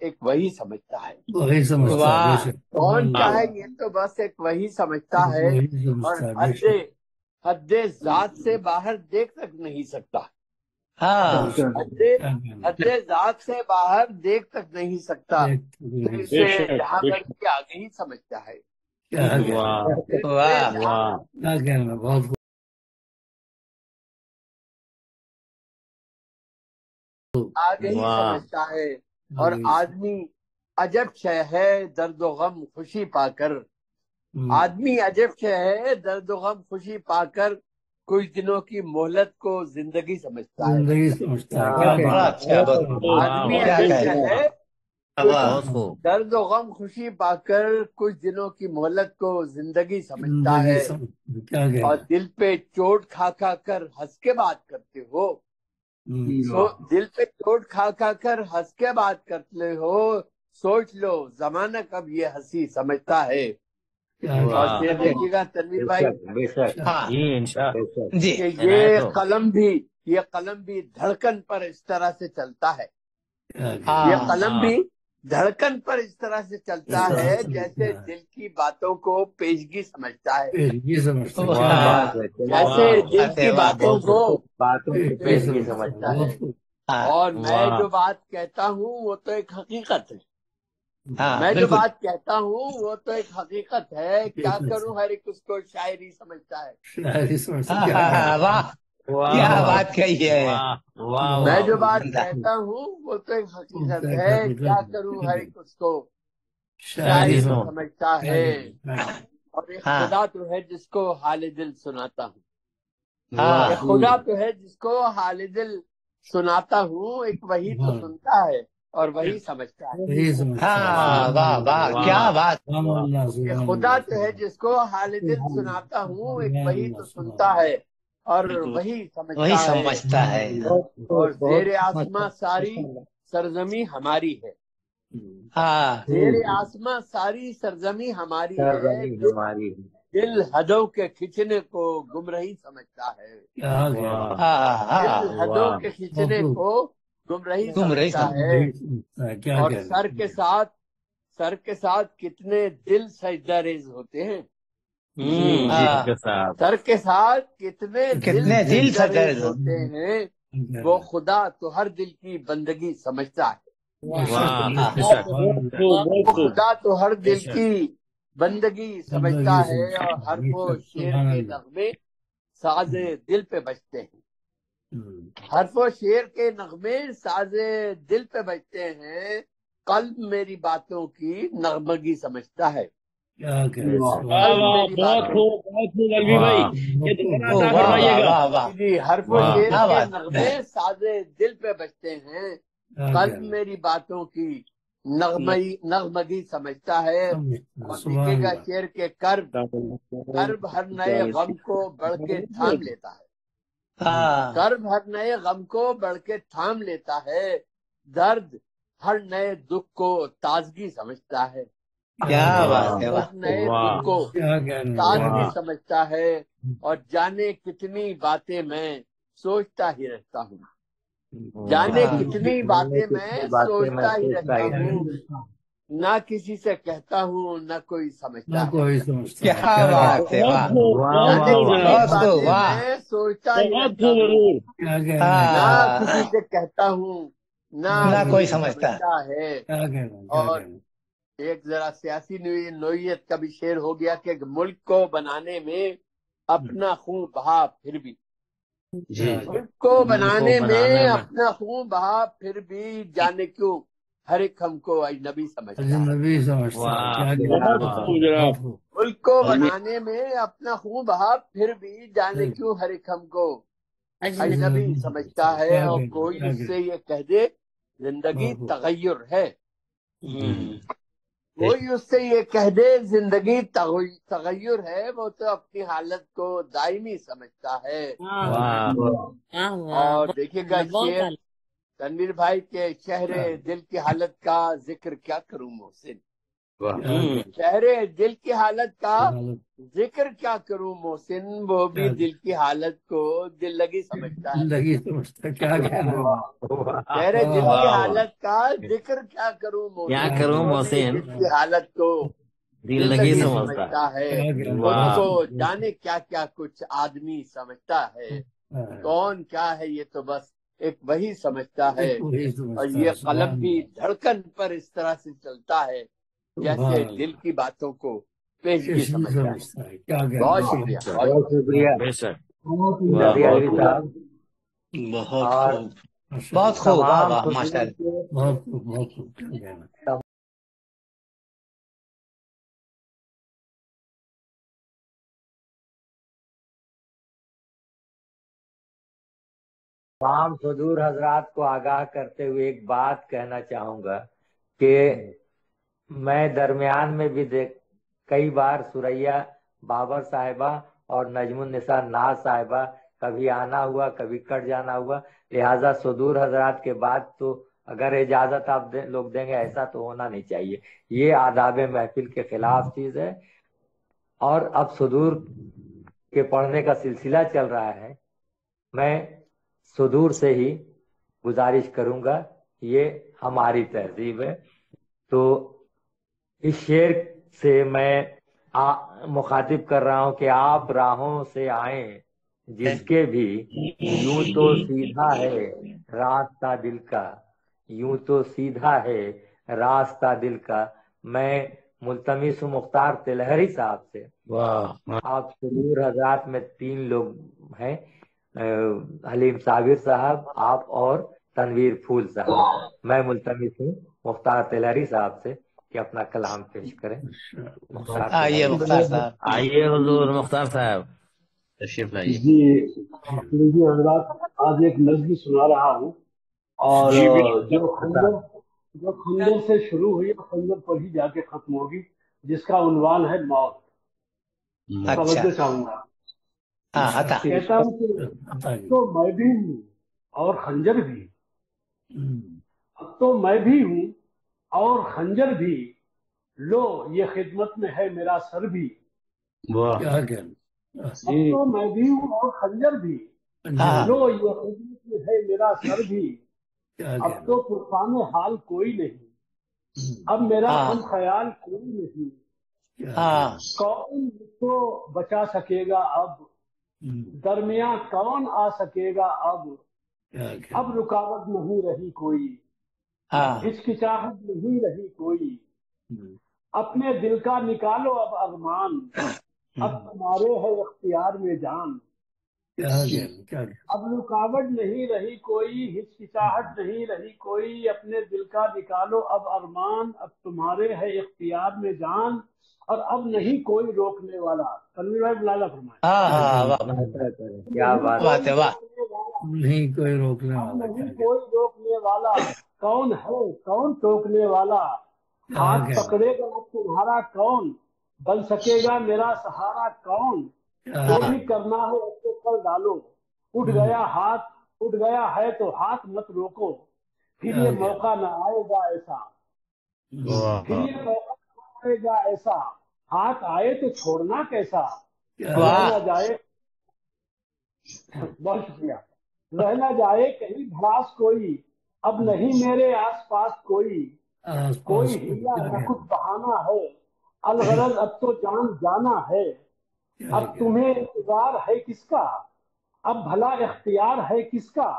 ایک وہی سمجھتا ہے. وہی سمجھتا ہے، واہ، بے شک. کون کیا ہے یہ تو بس ایک وہی سمجھتا ہے، وہی اور سمجھتا ہے، بے شک. حد ذات سے باہر دیکھ تک نہیں سکتا. ہاں حد ذات سے باہر دیکھ تک نہیں سکتا، پھر بے اسے شک جہاں بے گھر شک. کے آگے ہی سمجھتا ہے. کیا کہنا، واہ پھر اسے واہ جہاں واہ کیا کہنا، بہت خوب. آگے ہی واہ سمجھتا ہے. اور آدمی عجب شے ہے درد و غم خوشی پا کر، آدمی عجب شے ہے درد و غم خوشی پا کر، کچھ دنوں کی مہلت کو زندگی سمجھتا ہے. زندگی سمجھتا ہے. کیا بڑا کہنا، اچھا، بہت واہ آدمی واہ کیا عجب کہہ شے رہے ہے واہ بہت خوب. درد و غم خوشی پا کر کچھ دنوں کی مہلت کو زندگی سمجھتا زندگی ہے. کیا اور کہنا. دل پہ چوٹ کھا کھا کر ہنس کے بات کرتے ہو، دل پہ چوٹ کھا کھا کر ہنس کے بات کرتے ہو، سوچ لو زمانہ کب یہ ہنسی سمجھتا ہے. کیا اور واہ پھر دیکھیے گا تنویر بھائی بے شک ہاں جی انشاء جی کہ عنایت ہو. یہ قلم بھی دھڑکن پر اس طرح سے چلتا ہے. کیا کہنا. یہ ہاں قلم ہاں بھی دھڑکن پر اس طرح سے چلتا ہے جیسے دل کی باتوں کو پیشگی سمجھتا ہے. پیشگی سمجھتا ہے. کیا کیا واہ بات ہے، کیا جیسے بات ہے. دل ارے کی واہ باتوں بہت کو خوب. باتوں کی پیشگی پیشگی سمجھتا ہے. سمجھتا ہے. بہت خوب. ہاں اور میں واہ جو بات کہتا ہوں وہ تو ایک حقیقت ہے. ہاں میں جو بالکل بات کہتا ہوں وہ تو ایک حقیقت ہے. کیا حقیقت کروں، ہر ایک اس کو شاعری سمجھتا ہے. شاعری سمجھتا. ہاں کیا ہاں کہنا. ہاں واہ واہ کیا واہ بات کہی ہے. واہ واہ میں واہ جو بات عمدہ. کہتا ہوں وہ تو ایک حقیقت ایک ہے. حقیقت کیا ہے. کروں، کیا ہر کہنا. ایک اس کو شاعری شاعری سو سمجھتا کیا ہے. کہنا. کیا کہنا. اور ایک ہاں خدا تو ہے جس کو حال دل سناتا ہوں. ہاں ایک خدا تو ہے جس کو حال دل سناتا ہوں. ایک وہی تو ہاں سنتا ہے اور وہی سمجھتا ہے. وہی سمجھتا ہے. ہاں سبحان واہ اللہ. واہ کیا واہ بات. سبحان اللہ. ایک سبحان خدا اللہ. تو ہے جس کو حال دل سناتا ہوں. ایک سبحان وہی اللہ. تو سبحان سنتا اللہ. ہے اور بالکل وہی وہی سمجھتا ہے. سمجھتا ہے. اور زیر آسماں ساری سرزمی ہماری ہے. ہاں زیر آسماں ساری سرزمی ہماری ہے. سرزمین ہماری ہے. دل حدوں کے کھینچنے کو گمراہی سمجھتا ہے. کیا کہنا. واہ ہاں دل ہاں حدوں واہ کے بہت کھینچنے خوب. کو گمراہی تم رہی سمجھتا ہے. وہی سمجھتا ہے. کیا اور کہنا. سر کے ساتھ کتنے دل سجدہ ریز ہوتے ہیں. جی جی ہاں کے ساتھ. سر کے ساتھ کتنے دل کتنے دل سجدہ سے ریز درد. ہوتے ہیں. وہ خدا تو ہر دل کی بندگی سمجھتا ہے. واہ بے بے شک. شک سبحان بہت اللہ. خوب وہ بہت خوب. خدا تو ہر بے دل شک. کی بندگی سمجھتا بندگی ہے. سمجھتا اور ہے. حرف بے و شک. شعر سبحان کے اللہ. نغمے ساز دل پہ بجتے ہیں. حرف و شعر کے نغمے ساز دل پہ بجتے ہیں. قلب میری باتوں کی نغمگی سمجھتا ہے. کیا کہنا. واہ سبحان قلب اللہ. واہ میری بہت باتوں خوب بہت خوب الوی بھائی. واہ یہ بہت دوبارہ خوب. او عطا واہ واہ فرمائیے گا. واہ واہ جی حرف و واہ شعر کیا کے بات نغمے ساز دل پہ بجتے ہیں. کیا قلب کہنا. میری باتوں کی نغمگی سمجھتا ہے. سمجھتا ہے. اور سبحان دیکھیے گا اللہ. شعر کے کرب ہر نئے غم کو بڑھ کے تھام لیتا ہے. ہاں کرب ہر نئے غم کو بڑھ کے تھام لیتا ہے. درد ہر نئے دکھ کو تازگی سمجھتا ہے. کیا بات واہ ہے. ہر واہ نئے واہ دکھ کو کیا کہنا. کیا تازگی واہ سمجھتا ہے. اور جانے کتنی باتیں میں سوچتا ہی رہتا ہوں. جانے واہ کتنی باتیں میں سوچتا ہی رہتا ہوں. نہ کسی سے کہتا ہوں نہ کوئی سمجھتا نہ ہے. کوئی سمجھتا ہے. کیا کیا بات ہے. بہت واہ خوب واہ بہت جانے واہ خوب واہ. کتنی بہت خوب. باتیں واہ میں سوچتا ہی بہت رہتا خوب ہوں. حضور. کیا کہنا. نہ ہاں کسی سے کہتا ہوں نہ نہ کوئی کوئی سمجھتا. سمجھتا ہے. کیا کہنا. کیا اور کہنا. ایک ذرا سیاسی نوعیت کا بھی شعر ہو گیا کہ ملک کو بنانے میں اپنا خون بہا پھر بھی. جی ملک کو ملک کو بنانے میں بنانے میں اپنا خون بہا پھر بھی جانے کیوں ہر ایک ہم کو اجنبی سمجھتا ہے. اجنبی سمجھتا ہے. واہ کیا بہت کہنا. خوب بہت جناب. خوب. ملک کو بنانے میں اپنا خون بہا پھر بھی جانے کیوں ہر ایک ہم کو اجنبی سمجھتا ہے. کیا اور کہنا. کوئی کیا اس سے کہنا. یہ کہہ دے زندگی بہت خوب. تغیر ہے. کوئی اس سے یہ کہہ دے زندگی تغیر ہے. وہ تو اپنی حالت کو دائمی سمجھتا ہے. اور دیکھیے گا شعر تنویر بھائی کے شہر دل کی حالت کا ذکر کیا کروں محسن. شہر دل کی حالت کا ذکر کیا کروں محسن، وہ بھی دل کی حالت کو دل لگی سمجھتا ہے. شہر دل کی حالت کا ذکر کیا کروں محسن، دل کی حالت کو دل لگی سمجھتا ہے. خود کو جانے کیا کیا کچھ آدمی سمجھتا ہے، کون کیا ہے یہ تو بس ایک وہی سمجھتا ہے. اور یہ قلم بھی دھڑکن پر اس طرح سے چلتا ہے جیسے دل کی باتوں کو پیشگی سمجھتا ہے. بہت شکریہ، بہت شکریہ. بہت خوب، واہ واہ ماشاء اللہ. تمام صدور حضرات کو آگاہ کرتے ہوئے ایک بات کہنا چاہوں گا کہ میں درمیان میں بھی کئی بار سریا بابر صاحبہ اور نجم النساء ناز صاحبہ کبھی آنا ہوا کبھی کٹ جانا ہوا، لہٰذا صدور حضرات کے بعد تو اگر اجازت آپ لوگ دیں گے ایسا تو ہونا نہیں چاہیے، یہ آداب محفل کے خلاف چیز ہے. اور اب صدور کے پڑھنے کا سلسلہ چل رہا ہے، میں صدور سے ہی گزارش کروں گا، یہ ہماری تہذیب ہے. تو اس شعر سے میں مخاطب کر رہا ہوں کہ آپ راہوں سے آئیں جس کے بھی یوں تو سیدھا ہے راستہ دل کا، یوں تو سیدھا ہے راستہ دل کا. میں ملتمس ہوں مختار تلہری صاحب سے، آپ صدور حضرات میں 3 لوگ ہیں، حلیم صابر صاحب، آپ اور تنویر پھول صاحب. میں ملتمس ہوں مختار تلہری صاحب سے کہ اپنا کلام پیش کریں. آئیے مختار صاحب. آئیے حضور مختار صاحب تشریف لائیے. جی حضرات، آج ایک نظم سنا رہا ہوں، اور جو خنجر سے شروع ہوئی خنجر پر ہی جا کے ختم ہوگی، جس کا عنوان ہے موت. توجہ چاہوں گا. کہتا ہوں کہ تو میں بھی ہوں اور خنجر بھی، اب تو میں بھی ہوں اور خنجر بھی، لو یہ خدمت میں ہے میرا سر بھی. اب تو میں بھی ہوں اور خنجر بھی، لو یہ خدمت میں ہے میرا سر بھی. اب تو طوفان حال کوئی نہیں، اب میرا ہم خیال کوئی نہیں. کون مجھ کو بچا سکے گا اب، درمیاں کون آ سکے گا اب رکاوٹ نہیں رہی کوئی، ہچکچاہٹ نہیں رہی کوئی. اپنے دل کا نکالو اب ارمان، اب تمہارے ہے اختیار میں جان. اب رکاوٹ نہیں رہی کوئی، ہچکچاہٹ نہیں رہی کوئی. اپنے دل کا نکالو اب ارمان، اب تمہارے ہے اختیار میں جان. اور اب نہیں کوئی روکنے والا. تنویر بھائی بلالا فرمائے. کیا بات ہے، نہیں کوئی روکنے والا، نہیں کوئی روکنے والا. کون ہے کون ٹوکنے والا؟ ہاتھ پکڑے گا تمہارا کون؟ بن سکے گا میرا سہارا کون؟ جو بھی کرنا ہے اس کو کر ڈالو. اٹھ گیا ہے تو ہاتھ مت روکو. پھر یہ موقع نہ آئے گا ایسا، پھر یہ موقع نہ آئے گا ایسا. ہاتھ آئے تو چھوڑنا کیسا؟ رہ نہ جائے. بہت شکریہ. رہ نہ جائے کہیں بھڑاس کوئی، اب نہیں میرے آس پاس کوئی ہیلا نہ کچھ بہانا ہے. الغرض اب تو جان جانا ہے. اب تمہیں انتظار ہے کس کا؟ اب بھلا اختیار ہے کس کا؟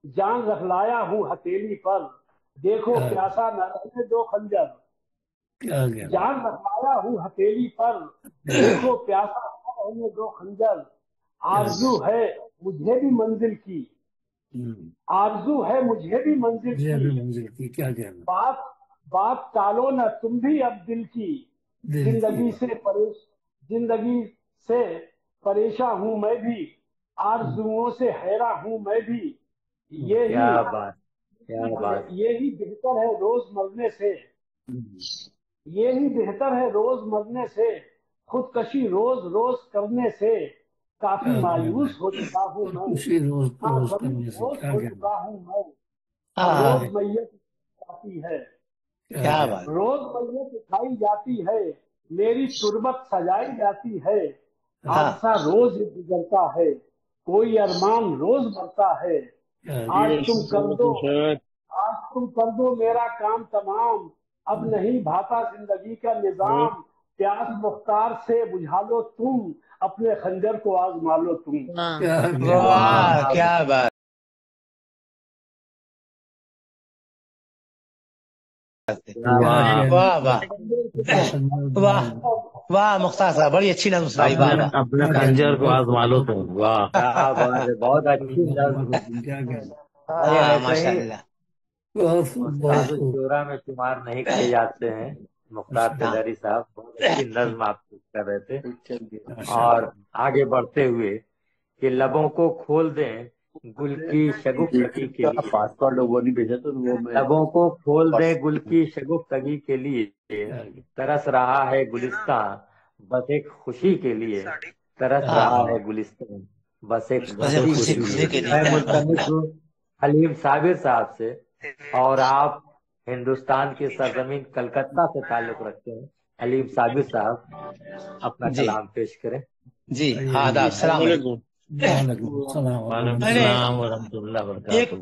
جان رکھ لایا ہوں ہتھیلی پر، دیکھو پیاسا نہ رہنے دو خنجر. جان رکھ لایا ہوں ہتھیلی پر، دیکھو پیاسا نہ رہنے دو خنجر. آرزو ہے مجھے بھی منزل کی، آرزو ہے مجھے بھی منزل کی. بات ٹالو نہ تم بھی اب دل کی. زندگی سے پریشاں ہوں میں بھی، آرزوؤں سے حیراں ہوں میں بھی. یہی بہتر ہے روز مرنے سے، یہی بہتر ہے روز مرنے سے. خودکشی روز روز کرنے سے کافی مایوس ہو چکا ہوں میں، روز ہو چکا ہوں میں. روز میت کافی ہے، کیا بات. روز میت اٹھائی جاتی ہے، میری تربت سجائی جاتی ہے، حادثہ روز ہی گزرتا ہے، کوئی ارمان روز مرتا ہے، آج تم کر دو میرا کام تمام، اب نہیں بھاتا زندگی کا نظام، پیاس مختار سے بجھا لو تم، اپنے خنجر کو آزما لو تم. واہ کیا بات. واہ واہ واہ واہ مختار صاحب بڑی اچھی نظم سنائی. واہ واہ اپنے خنجر کو آزما لو تم. واہ کیا بات ہے، بہت اچھی نظم. ماشاء اللہ. استاد الشورا میں شمار نہیں کیے جاتے ہیں مختار تیلری صاحب. بہت اچھی نظم آپ کر رہے تھے. اور آگے بڑھتے ہوئے کہ لبوں کو کھول دیں گل کی شگفتگی کے لیے، پاسپورٹ وہ نہیں بھیجا تو وہ میں لبوں کو کھول دیں گل کی شگفتگی کے لیے، ترس رہا ہے گلستان بس ایک خوشی کے لیے، ترس رہا ہے گلستان بس ایک خوشی کے لیے. میں ملتمس ہوں حلیم صابر صاحب سے، اور آپ ہندوستان کی سرزمین کلکتہ سے تعلق رکھتے ہیں. حلیم صابر صاحب اپنا کلام پیش کریں. جی آداب. السلام علیکم. وعلیکم السلام ورحمۃ اللہ وبرکاتہ.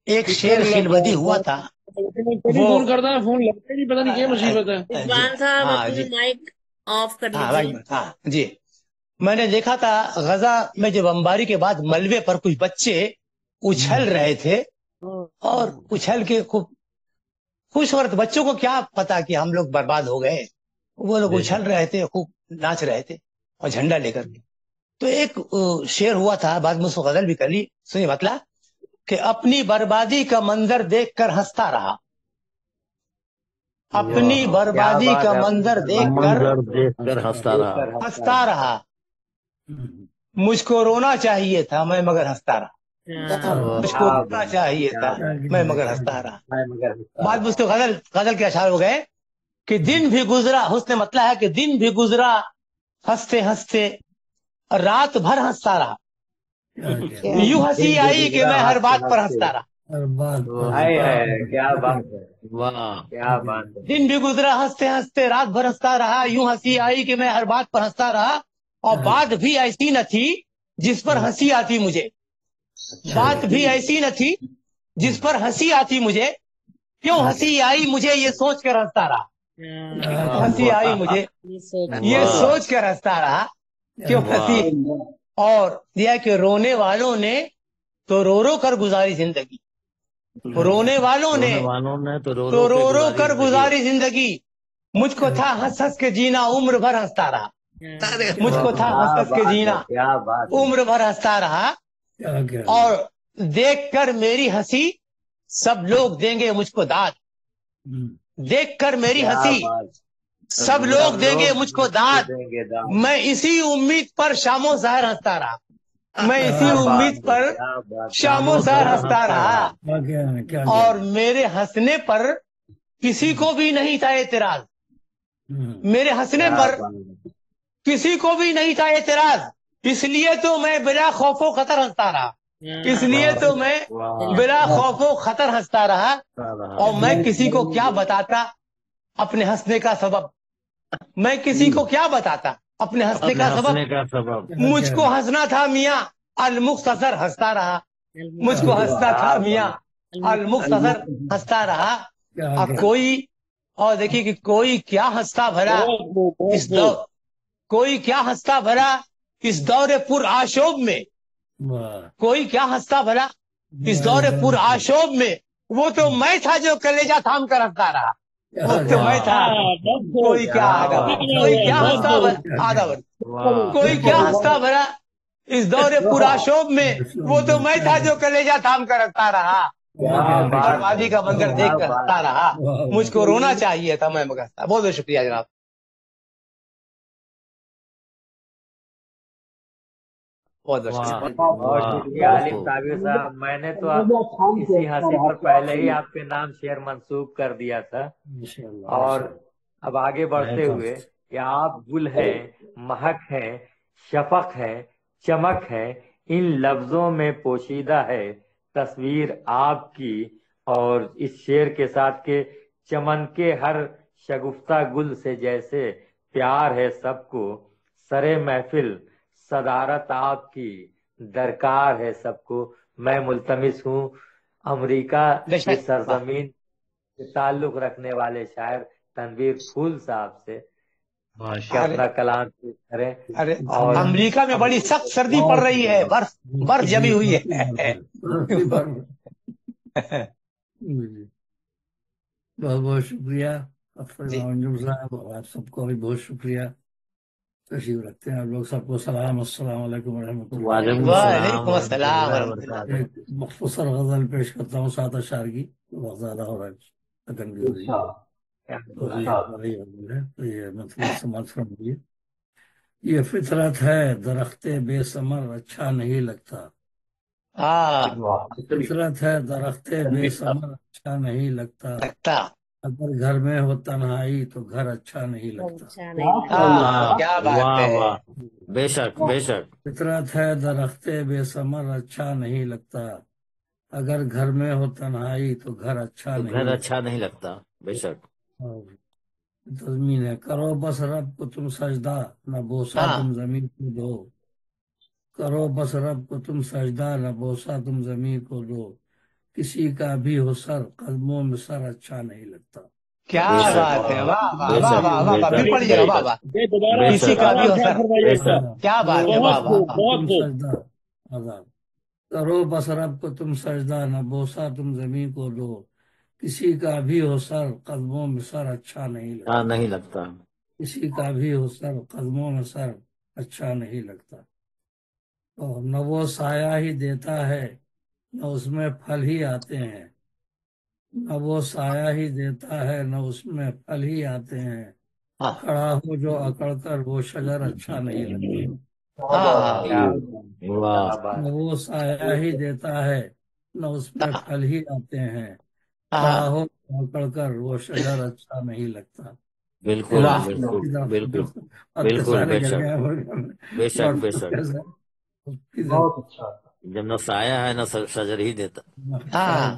ایک شعر خلوتی ہوا تھا. فون کرتا ہے، فون لگتا نہیں، پتہ نہیں کیا مصیبت ہے. رضوان صاحب اپنا مائک آف کر لیجیے. جی میں نے دیکھا تھا غزہ میں جب بمباری کے بعد ملبے پر کچھ بچے اچھل رہے تھے، اور اچھل کے خوب خوشورت. بچوں کو کیا پتا کہ ہم لوگ برباد ہو گئے، وہ لوگ اچھل رہے تھے، خوب ناچ رہے تھے اور جھنڈا لے کر کے. تو ایک شعر ہوا تھا، بعد میں اس کو غزل بھی کر لی. سنیے مطلب کہ اپنی بربادی کا منظر دیکھ کر ہنستا رہا، اپنی بربادی کا منظر دیکھ کر ہنستا رہا، مجھ کو رونا چاہیے تھا میں مگر ہنستا رہا، مجھ کو رونا چاہیے تھا میں مگر ہنستا رہا. بعد میں اس کو غزل کے اشعار ہو گئے کہ دن بھی گزرا، حسن مطلب ہے کہ دن بھی گزرا ہنستے ہنستے، رات بھر ہنستا رہا، یوں ہنسی آئی کہ میں ہر بات پر ہنستا رہا. کیا بات ہے، کیا بات ہے. دن بھی گزرا ہنستے ہنستے، رات بھر ہنستا رہا، یوں ہنسی آئی کہ میں ہر بات پر ہنستا رہا، اور بات بھی ایسی نہ تھی جس پر ہنسی آتی مجھے، بات بھی ایسی نہ تھی جس پر ہنسی آتی مجھے، کیوں ہنسی آئی مجھے یہ سوچ کر ہنستا رہا، ہنسی آئی مجھے یہ سوچ کر ہنستا رہا، کیوں ہنسی. اور یہ کہ رونے والوں نے تو رو رو کر گزاری زندگی، رونے والوں نے تو رو رو کر گزاری زندگی، مجھ کو تھا ہنس ہنس کے جینا عمر بھر ہنستا رہا، مجھ کو تھا ہنس ہنس کے جینا عمر بھر ہنستا رہا، اور دیکھ کر میری ہنسی سب لوگ دیں گے مجھ کو داد، دیکھ کر میری ہنسی سب لوگ دیں گے مجھ کو داد، میں اسی امید پر شام و سحر ہنستا رہا، میں اسی امید پر شام و سحر ہنستا رہا، اور میرے ہنسنے پر کسی کو بھی نہیں تھا اعتراض، میرے ہنسنے پر کسی کو بھی نہیں تھا اعتراض، اس لیے تو میں بلا خوف و خطر ہنستا رہا، اس لیے تو میں بلا خوف و خطر ہنستا رہا. اور میں کسی کو کیا بتاتا اپنے ہنسنے کا سبب، میں کسی کو کیا بتاتا اپنے ہنسنے کا سبب، مجھ کو ہنسنا تھا میاں المختصر ہنستا رہا، مجھ کو ہنسنا تھا میاں المختصر ہنستا رہا. اب کوئی اور دیکھیے کہ کوئی کیا ہنستا بھلا اس دور، کوئی کیا ہنستا بھلا اس دور پر آشوب میں، کوئی کیا ہنستا بھلا اس دور پر آشوب میں، وہ تو میں تھا جو کلیجہ تھام کر ہنستا رہا، وہ تو میں تھا. کوئی کیا کوئی کیا ہنستا بھلا، کوئی کیا ہنستا بھلا اس دور پر آشوب میں، وہ تو میں تھا جو کلیجہ تھام کر ہنستا رہا، بربادی کا منظر دیکھ کر ہنستا رہا، مجھ کو رونا چاہیے تھا میں مگر ہنستا. بہت بہت شکریہ جناب. بہت شکریہ حلیم صابر صاحب. میں نے تو اسی ہنسی پر پہلے ہی آپ کے نام شعر منسوب کر دیا تھا، اور اب آگے بڑھتے ہوئے کہ آپ گل ہیں، مہک ہیں، شفق ہے، چمک ہے، ان لفظوں میں پوشیدہ ہے تصویر آپ کی، اور اس شعر کے ساتھ کہ چمن کے ہر شگفتہ گل سے جیسے پیار ہے سب کو، سرے محفل صدارت آپ کی درکار ہے سب کو۔ میں ملتمس ہوں امریکہ کی سرزمین سے تعلق رکھنے والے شاعر تنویر پھول صاحب سے کہ اپنا کلام پیش کریں۔ ارے اور امریکہ میں بڑی سخت سردی پڑ رہی ہے، برف جمی ہوئی ہے۔ بہت بہت شکریہ انجم صاحب، اور آپ سب کو بھی بہت شکریہ۔ تشریف رکھتے ہیں آپ لوگ سب کو سلام، السلام علیکم ورحمۃ اللہ۔ وعلیکم السلام ورحمۃ اللہ۔ ایک مختصر غزل پیش کرتا ہوں 7 اشعار کی، وقت زیادہ ہو رہا ہے، تو یہ مطلب سماعت فرمائیے۔ یہ فطرت ہے درخت بے ثمر اچھا نہیں لگتا، فطرت ہے درخت بے ثمر اچھا نہیں لگتا، اگر گھر میں ہو تنہائی تو گھر اچھا نہیں لگتا۔ کیا بات ہے، بے شک بے شک۔ فطرت ہے درخت بے ثمر اچھا نہیں لگتا، اگر گھر میں ہو تنہائی تو گھر اچھا نہیں لگتا، بے شک۔ تضمین ہے، کرو بس رب کو تم سجدہ، نہ بوسا تم زمین کو دو، کرو بس رب کو تم سجدہ، نہ بوسا تم زمین کو دو، کسی کا بھی ہو سر قدموں میں سر اچھا نہیں لگتا۔ کیا بات ہے، واہ واہ واہ واہ واہ، پھر پڑھیے گا، واہ واہ، کسی کا بھی ہو سر، کیا بات ہے، واہ واہ۔ سجدہ آزاد، کرو بس رب کو تم سجدہ، نہ بوسا تم زمین کو دو، کسی کا بھی ہو سر قدموں میں سر اچھا نہیں لگتا، کسی کا بھی ہو سر قدموں میں سر اچھا نہیں لگتا۔ اور نہ وہ سایہ ہی دیتا ہے نہ اس میں پھل ہی آتے ہیں، نہ وہ سایہ ہی دیتا ہے نہ اس میں پھل ہی آتے ہیں، کھڑا ہو جو اکڑ کر وہ شجر اچھا نہیں لگتا، نہ وہ سایہ ہی دیتا ہے نہ اس میں پھل ہی آتے ہیں، کھڑا ہو اکڑ کر وہ شجر اچھا نہیں لگتا۔ بالکل بالکل بالکل، بے شک بے شک بے شک۔ جب نہ سایہ ہے نہ شجر ہی دیتا،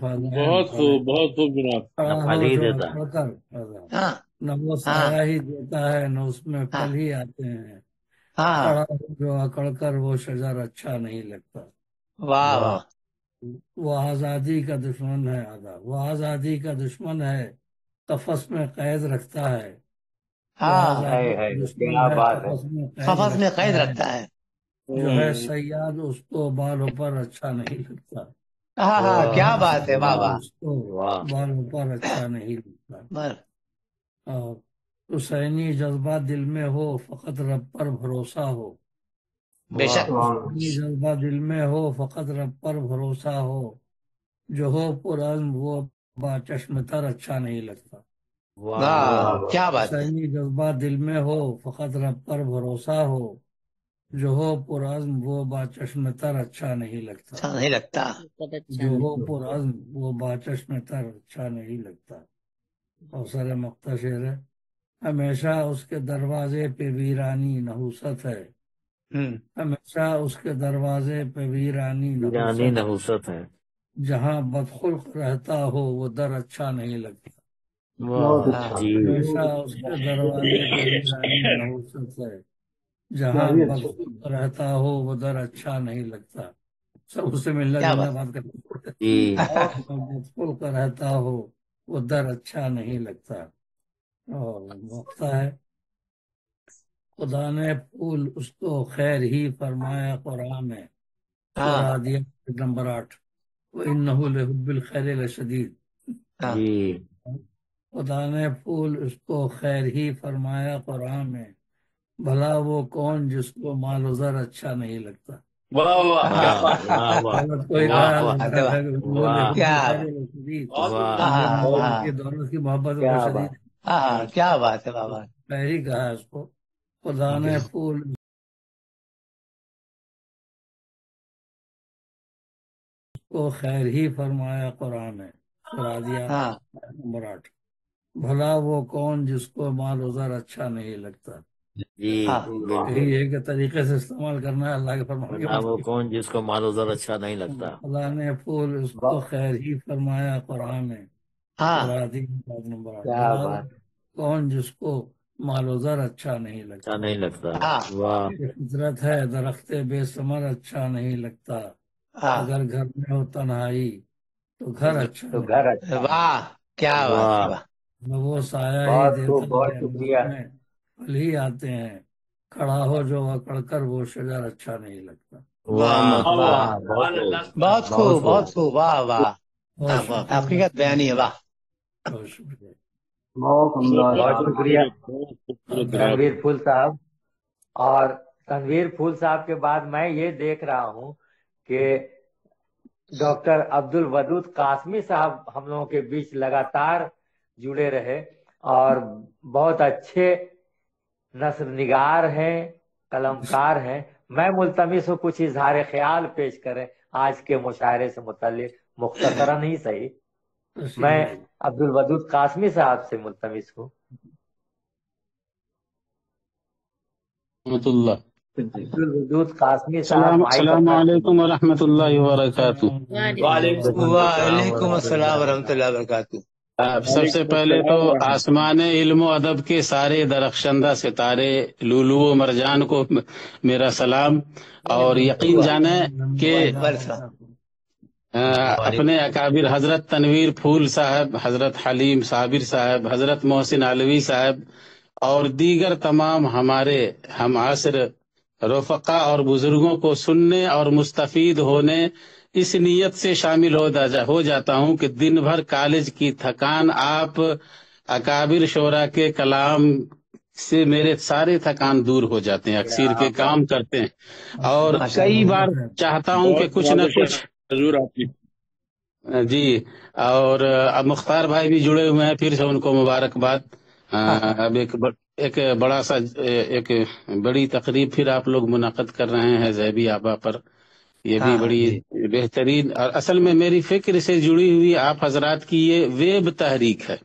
بہت خوب بہت خوب جناب۔ نہ پھل ہی دیتا، نہ وہ سایہ ہی دیتا ہے نہ اس میں پھل ہی آتے ہیں، کھڑا ہو جو اکڑ کر وہ شجر اچھا نہیں لگتا۔ واہ واہ، وہ آزادی کا دشمن ہے، وہ آزادی کا دشمن ہے، قفس میں قید رکھتا ہے، قفس میں قید رکھتا ہے، جو ہے صیاد اس کو بالوں پر اچھا نہیں لگتا، کیا بات ہے، واہ واہ، اس کو بالوں پر اچھا نہیں لگتا۔ اور حسینی جذبہ دل میں ہو فقط رب پر بھروسہ ہو، بے شک، جذبہ دل میں ہو فقط رب پر بھروسہ ہو، جو ہو پرعزم وہ با چشم تر اچھا نہیں لگتا۔ کیا بات ہے، حسینی جذبہ دل میں ہو فقط رب پر بھروسہ ہو، جو ہو پرعزم وہ با چشم تر اچھا نہیں لگتا، اچھا نہیں لگتا، جو ہو پرعزم وہ با چشم تر اچھا نہیں لگتا۔ اور سر مقطع شعر ہے، ہمیشہ اس کے دروازے پہ ویرانی نحوست ہے، ہمیشہ اس کے دروازے پہ ویرانی نحوست ہے، جہاں بدخلق رہتا ہو وہ در اچھا نہیں لگتا، ہمیشہ اس کے دروازے پہ ویرانی نحوست ہے، جہاں بدخلق رہتا ہو وہ در اچھا نہیں لگتا۔ سب اس سے ملنا جلنا بات کرتے، بدخلق رہتا ہو وہ در اچھا نہیں لگتا۔ اور مقطع ہے، خدا نے پھول اس کو خیر ہی فرمایا قرآن میں، سورہ دیا نمبر 8، وَإِنَّهُ لِحُبِّ الْخَيْرِ لَشَدِيدٌ۔ خدا نے پھول اس کو خیر ہی فرمایا قرآن میں، بھلا وہ کون جس کو مال و زر اچھا نہیں لگتا۔ دولت کی محبت شدید، کیا بات ہے، بابا، پہلی کہا اس کو، خدا نے پھول کو خیر ہی فرمایا قرآن ہے، سورہ دیا نمبر 8، بھلا وہ کون جس کو مال و زر اچھا نہیں لگتا۔ یہی ہے کہ طریقے سے استعمال کرنا ہے اللہ کے فرمان کے، وہ کون جس کو مال و زر اچھا نہیں لگتا۔ خدا نے پھول اس کو خیر ہی فرمایا قرآن میں، قرآن نمبر 8 کیا بات کون جس کو مال و زر اچھا نہیں لگتا، اچھا نہیں لگتا، واہ، فطرت ہے درخت بے ثمر اچھا نہیں لگتا، اگر گھر میں ہو تنہائی تو گھر اچھا تو نہیں گھر اچھا، واہ کیا بات ہے، واہ، واہ وہ سایہ ہی بہت دیتا خوب، بہت ہے شکریہ۔ انداز میں پھل ہی آتے ہیں، کھڑا ہو جو اکڑ کر وہ شجر اچھا نہیں لگتا۔ واہ واہ واہ، واہ، بہت خوب، بہت خوب، بہت خوب، واہ واہ، بہت شکریہ، حقیقت بیانی ہے، واہ بہت شکریہ۔ بہت شکریہ خوبصورت جناب۔ تنویر پھول صاحب۔ اور تنویر پھول صاحب کے بعد میں یہ دیکھ رہا ہوں کہ ڈاکٹر عبد الودود قاسمی صاحب ہم لوگوں کے بیچ لگاتار جڑے رہے اور بہت اچھے نثر نگار ہیں، قلمکار ہیں۔ میں ملتمس ہوں کچھ اظہار خیال پیش کریں آج کے مشاعرے سے متعلق، مختصراً ہی صحیح۔ میں عبد الودود قاسمی صاحب سے ملتمس ہوں۔ رحمۃ اللہ، عبد الودود قاسمی صاحب السلام علیکم ورحمۃ اللہ وبرکاتہ۔ وعلیکم السلام ورحمۃ اللہ وبرکاتہ۔ سب سے پہلے تو آسمان علم و ادب کے سارے درخشندہ ستارے لولو و مرجان کو میرا سلام، اور یقین جانیں کہ اپنے اکابر حضرت تنویر پھول صاحب، حضرت حلیم صابر صاحب، حضرت محسن علوی صاحب اور دیگر تمام ہمارے ہم عصر رفقا اور بزرگوں کو سننے اور مستفید ہونے اس نیت سے شامل ہو جاتا ہوں کہ دن بھر کالج کی تھکان آپ اکابر شعراء کے کلام سے میرے سارے تھکان دور ہو جاتے ہیں، اکثیر کے کام کرتے ہیں، اور کئی بار چاہتا ہوں کہ کچھ نہ کچھ حضور آپ کی جی، اور اب مختار بھائی بھی جڑے ہوئے ہیں، پھر سے ان کو مبارکباد۔ اب ایک بڑا سا ایک بڑی تقریب پھر آپ لوگ منعقد کر رہے ہیں زیبی آبا پر، یہ بھی بڑی بہترین، اور اصل میں میری فکر سے جڑی ہوئی آپ حضرات کی یہ ویب تحریک ہے۔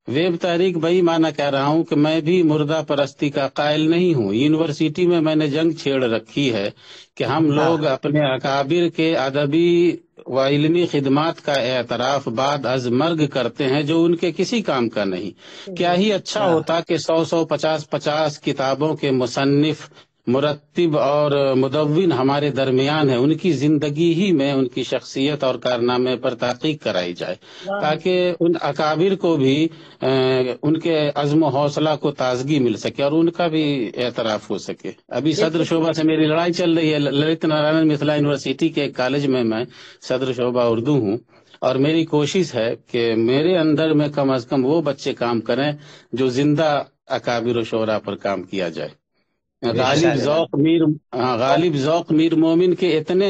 ویب تحریک بھائی مانا کہہ رہا ہوں کہ میں بھی مردہ پرستی کا قائل نہیں ہوں۔ یونیورسٹی میں نے جنگ چھیڑ رکھی ہے کہ ہم لوگ اپنے اکابر کے ادبی و علمی خدمات کا اعتراف بعد از مرگ کرتے ہیں جو ان کے کسی کام کا نہیں۔ کیا ہی اچھا ہوتا کہ 100 کتابوں کے مصنف، مرتب اور مدون ہمارے درمیان ہیں، ان کی زندگی ہی میں ان کی شخصیت اور کارنامے پر تحقیق کرائی جائے تاکہ ان اکابر کو بھی ان کے عزم و حوصلہ کو تازگی مل سکے اور ان کا بھی اعتراف ہو سکے۔ ابھی صدر شعبہ سے میری لڑائی چل رہی ہے، للت نارائن مثلا یونیورسٹی کے ایک کالج میں صدر شعبہ اردو ہوں، اور میری کوشش ہے کہ میرے اندر میں کم از کم وہ بچے کام کریں جو زندہ اکابر و شعراء پر کام کیا جائے۔ غالب ذوق میر مومن کے اتنے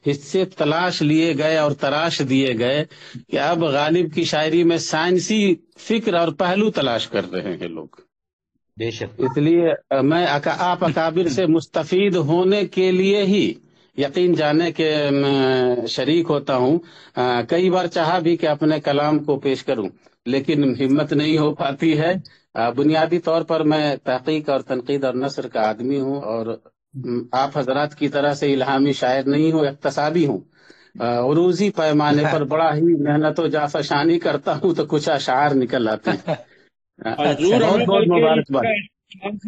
حصے تلاش لیے گئے اور تراش دیے گئے کہ اب غالب کی شاعری میں سائنسی فکر اور پہلو تلاش کر رہے ہیں لوگ۔ بے شک، اس لیے میں آپ اکابر سے مستفید ہونے کے لیے ہی یقین جانے کہ شریک ہوتا ہوں۔ کئی بار چاہا بھی کہ اپنے کلام کو پیش کروں لیکن ہمت نہیں ہو پاتی ہے۔ بنیادی طور پر میں تحقیق اور تنقید اور نثر کا آدمی ہوں، اور آپ حضرات کی طرح سے الہامی شاعر نہیں ہوں، اقتصادی ہوں۔ عروضی پیمانے پر بڑا ہی محنت و جافشانی کرتا ہوں تو کچھ اشعار نکل آتے ہیں۔ بہت بہت مبارکباد۔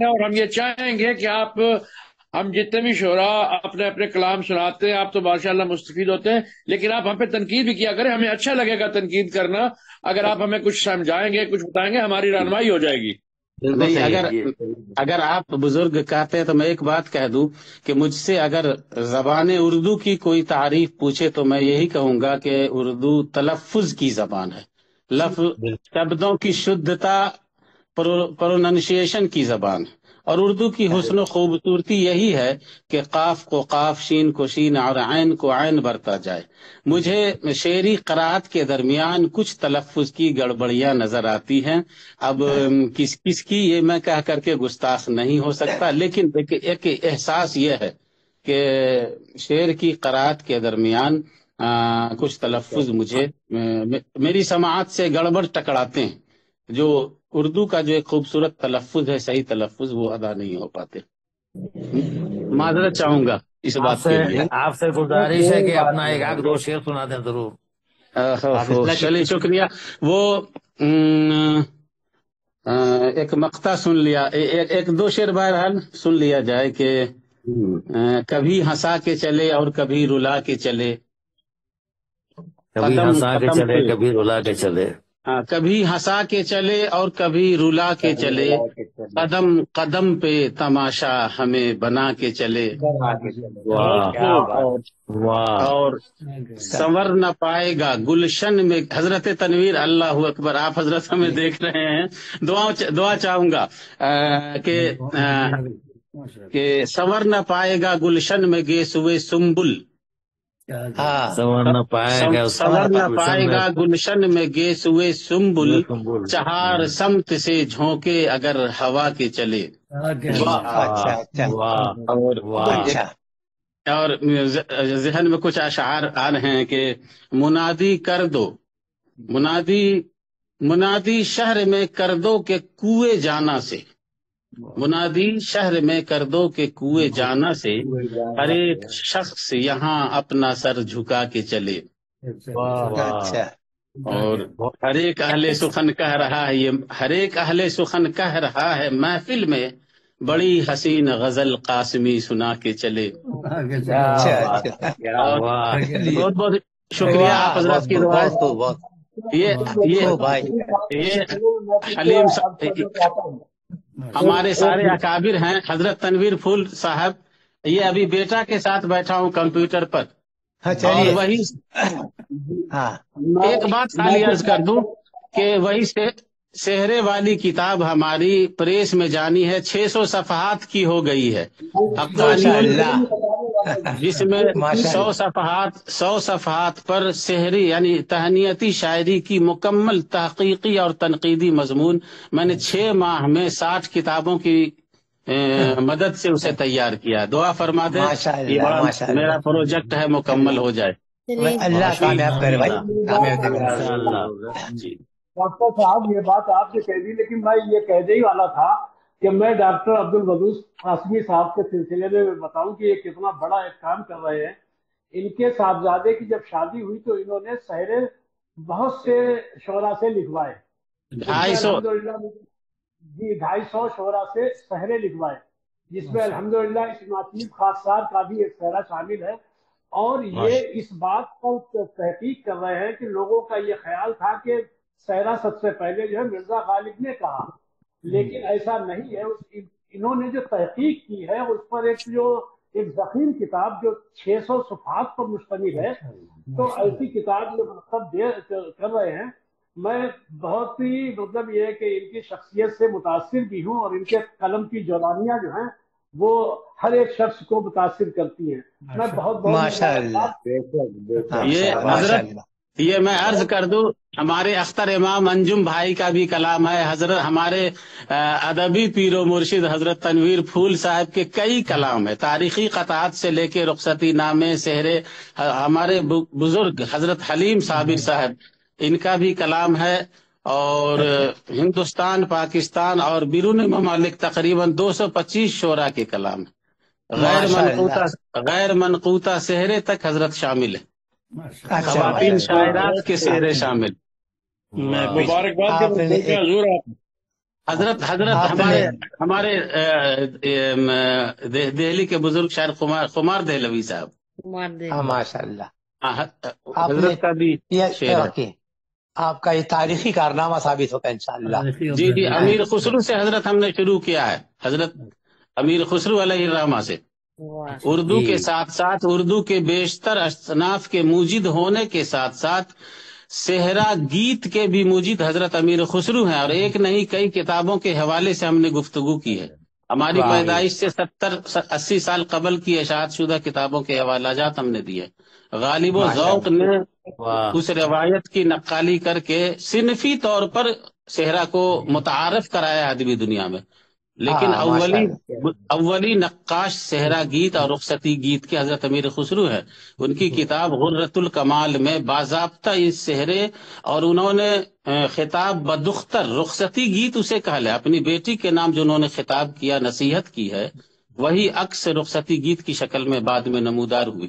اور ہم یہ چاہیں گے کہ آپ، ہم جتنے بھی شعراء اپنے اپنے کلام سناتے ہیں، آپ تو ماشاءاللہ مستفید ہوتے ہیں، لیکن آپ ہم پہ تنقید بھی کیا کریں، ہمیں اچھا لگے گا تنقید کرنا۔ اگر آپ ہمیں کچھ سمجھائیں گے، کچھ بتائیں گے، ہماری رہنمائی ہو جائے گی۔ نہیں، اگر آپ بزرگ کہتے ہیں تو میں ایک بات کہہ دوں کہ مجھ سے اگر زبان اردو کی کوئی تعریف پوچھے تو میں یہی کہوں گا کہ اردو تلفظ کی زبان ہے، لفظ شبدوں کی شدھتا، پروننسیشن کی زبان ہے، اور اردو کی حسن و خوبصورتی یہی ہے کہ قاف کو قاف، شین کو شین اور عین کو عین برتا جائے۔ مجھے شعری قرات کے درمیان کچھ تلفظ کی گڑبڑیاں نظر آتی ہیں، اب کس کی یہ میں کہہ کر کے گستاخ نہیں ہو سکتا، لیکن ایک احساس یہ ہے کہ شعر کی قرات کے درمیان کچھ تلفظ مجھے میری سماعت سے گڑبڑ ٹکراتے ہیں، جو اردو کا جو ایک خوبصورت تلفظ ہے، صحیح تلفظ، وہ ادا نہیں ہو پاتے۔ معذرت چاہوں گا اس بات کے لیے۔ آپ سے گزارش ہے کہ اپنا ایک آدھ دو شعر سنا دیں ضرور۔ چلیے شکریہ. وہ ایک مقطع سن لیا، ایک دو شعر بہرحال سن لیا جائے کہ کبھی ہنسا کے چلے اور کبھی رلا کے چلے، کبھی ہنسا کے چلے کبھی رلا کے چلے. ہاں، کبھی ہنسا کے چلے اور کبھی رلا کے چلے، قدم قدم پہ تماشا ہمیں بنا کے چلے. اور سنور نہ پائے گا گلشن میں. حضرت تنویر، اللہ اکبر، آپ حضرت ہمیں دیکھ رہے ہیں. دعا چاہوں گا کہ سنور نہ پائے گا گلشن میں گیسوئے سنبل، سنور نہ پائے گا گلشن میں گیسوئے سنبل، چہار سمت سے جھونکے اگر ہوا کے چلے. اور ذہن میں کچھ اشعار آ رہے ہیں کہ منادی کر دو، منادی شہر میں کر دو کہ کوئے جانا سے، منادی شہر میں کر دو کہ کوئے جانا سے، ہر ایک شخص یہاں اپنا سر جھکا کے چلے. اور ہر ایک اہل سخن کہہ رہا ہے، یہ ہر ایک اہل سخن کہہ رہا ہے محفل میں، بڑی حسین غزل قاسمی سنا کے چلے. بہت بہت شکریہ آپ حضرات کی دعا. یہ حلیم ہمارے سارے اکابر ہیں. حضرت تنویر پھول صاحب، یہ ابھی بیٹا کے ساتھ بیٹھا ہوں کمپیوٹر پر، اور وہی ایک بات خالی عرض کر دوں کہ وہی سے سہرے والی کتاب ہماری پریس میں جانی ہے، 600 صفحات کی ہو گئی ہے، جس میں 100 صفحات پر سحری یعنی تہنیتی شاعری کی مکمل تحقیقی اور تنقیدی مضمون میں نے 6 ماہ میں 60 کتابوں کی مدد سے اسے تیار کیا. دعا فرما دیں میرا پروجیکٹ ہے مکمل ہو جائے. اللہ کامیاب کرے بھائی. ڈاکٹر صاحب یہ بات آپ نے کہہ دی، لیکن میں یہ کہنے ہی والا تھا کہ میں ڈاکٹر عبدالودود قاسمی صاحب کے سلسلے میں بتاؤں کہ یہ کتنا بڑا ایک کام کر رہے ہیں. ان کے صاحبزادے کی جب شادی ہوئی تو انہوں نے سحرے بہت سے شعراء سے لکھوائے، 250 شعراء سے سحرے لکھوائے، جس میں الحمدللہ اس ناطیب خاکسار کا بھی ایک سحرہ شامل ہے. اور یہ اس بات کو تحقیق کر رہے ہیں کہ لوگوں کا یہ خیال تھا کہ سحرہ سب سے پہلے جو ہے مرزا غالب نے کہا، لیکن ایسا نہیں ہے. انہوں نے جو تحقیق کی ہے اس پر ایک ضخیم کتاب جو 600 صفحات پر مشتمل ہے، تو ایسی کتاب جو مطلب کر رہے ہیں. میں بہت ہی مطلب یہ ہے کہ ان کی شخصیت سے متاثر بھی ہوں، اور ان کے قلم کی جولانیاں جو ہیں وہ ہر ایک شخص کو متاثر کرتی ہیں. میں بہت ماشاءاللہ. یہ میں عرض کر دوں، ہمارے اختر امام انجم بھائی کا بھی کلام ہے، حضرت ہمارے ادبی پیر و مرشد حضرت تنویر پھول صاحب کے کئی کلام ہیں، تاریخی قطعات سے لے کے رخصتی نامے، سحرے. ہمارے بزرگ حضرت حلیم صابر صاحب، ان کا بھی کلام ہے. اور ہندوستان، پاکستان اور بیرون ممالک تقریباً 225 شعراء کے کلام ہیں. غیر منقوطہ سحرے تک حضرت شامل ہے، خواتین شاعرات کے سحرے شامل. مبارکباد حضرت ہمارے دہلی کے بزرگ شاعر خمار دہلوی صاحب، ماشاءاللہ. حضرت کا بھی شعر ہے. آپ کا یہ تاریخی کارنامہ ثابت ہوگا انشاءاللہ. جی جی، امیر خسرو سے حضرت ہم نے شروع کیا ہے، حضرت امیر خسرو علیہ الرحمہ سے. اردو کے ساتھ ساتھ اردو کے بیشتر اصناف کے موجد ہونے کے ساتھ ساتھ صحرا گیت کے بھی موجد حضرت امیر خسرو ہیں، اور ایک نہیں کئی کتابوں کے حوالے سے ہم نے گفتگو کی ہے. ہماری پیدائش سے 70-80 سال قبل کی اشاعت شدہ کتابوں کے حوالہ جات ہم نے دیے. غالب و ذوق نے اس روایت کی نقالی کر کے صنفی طور پر صحرا کو متعارف کرایا ادبی دنیا میں. لیکن اولی نقاش صحرا گیت اور رخصتی گیت کے حضرت امیر خسرو ہے. ان کی کتاب غرۃ الکمال میں باضابطہ اس صحرے، اور انہوں نے خطاب بدختر رخصتی گیت اسے کہا ہے، اپنی بیٹی کے نام جو انہوں نے خطاب کیا، نصیحت کی ہے، وہی عکس رخصتی گیت کی شکل میں بعد میں نمودار ہوئی.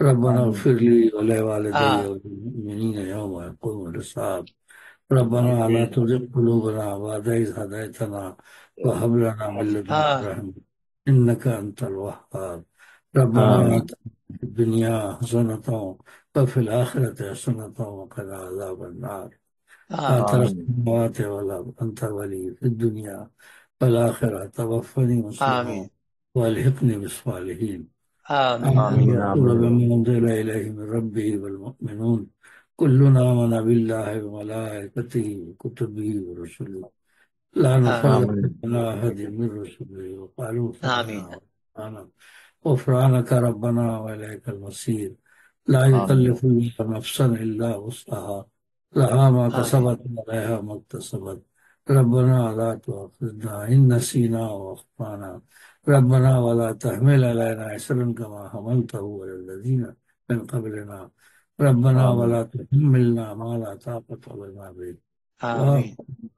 ربنا اغفر لي ولوالدي وللمؤمنين يوم يقوم الحساب ربنا لا تزغ قلوبنا بعد إذ هديتنا وهب لنا من لدنك رحمة إنك أنت الوهاب ربنا آتنا في الدنيا حسنة وفي الآخرة حسنة وقنا عذاب النار فاطر السماوات والأرض أنت ولي في الدنيا والآخرة توفني مسلما والحقني بالصالحين آمين بما أنزل إليه من ربه والمؤمنون كلنا آمن بالله وملائكته وكتبه ورسله لا نفرق بين أحد من رسله وقالوا سبحانك غفرانك ربنا وإليك المصير لا يكلف الله نفسا إلا وسعها لها ما كسبت وعليها ما اكتسبت ربنا لا تؤاخذنا إن نسينا وأخطأنا ربنا ولا تحمل علينا إصرا كما حملته على الذين من قبلنا ربنا ولا تحملنا ما لا طاقة لنا به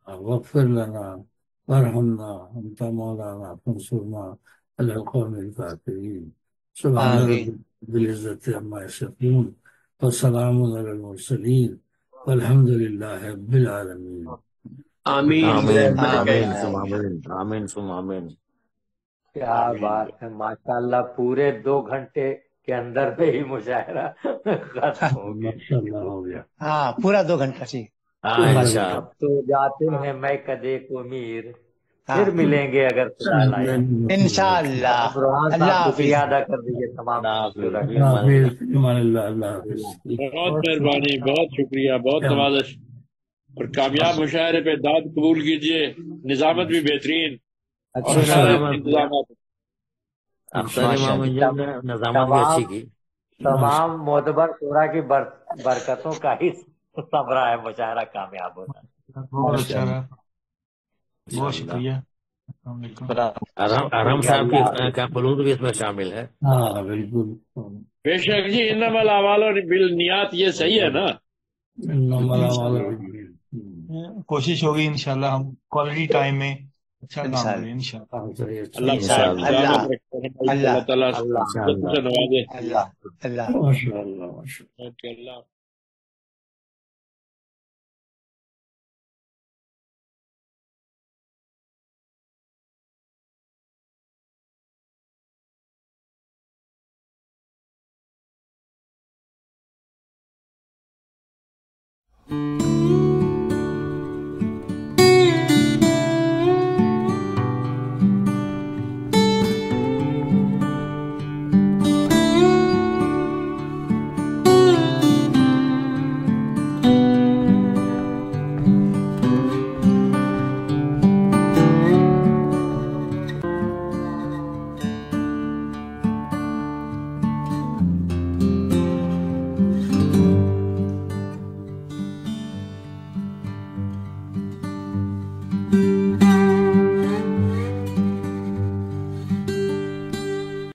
واغفر لنا وارحمنا أنت مولانا فانصرنا على القوم الكافرين سبحان ربك رب العزة عما يصفون وسلام على المرسلين والحمد لله رب العالمين آمین آمین آمین کیا بات ہے ماشاء اللہ پورے 2 گھنٹے کے اندر میں ہی مشاعرہ ختم ہو گیا ہاں پورا 2 گھنٹہ ٹھیک اب تو جاتے ہیں میں کدے کو میر پھر ملیں گے اگر خدا لائے انشاءاللہ اللہ حافظ ادا کر دیجیے تمام بہت مہربانی بہت شکریہ بہت نوازش اور کامیاب مشاعرے پہ داد قبول کیجیے نظامت بھی بہترین تمام معتبر شورا کی برکتوں کا ہی ثمرہ ہے مشاعرہ کامیاب ہوتا ہے بہت اچھا رہا بہت شکریہ ارحم صاحب کا قانون بھی اس میں شامل ہے ہاں بالکل بے شک جی انما الاعمال بالنیات یہ صحیح ہے نا کوشش ہوگی انشاءاللہ ہم کوالٹی ٹائم میں اچھا کام کریں انشاءاللہ اللہ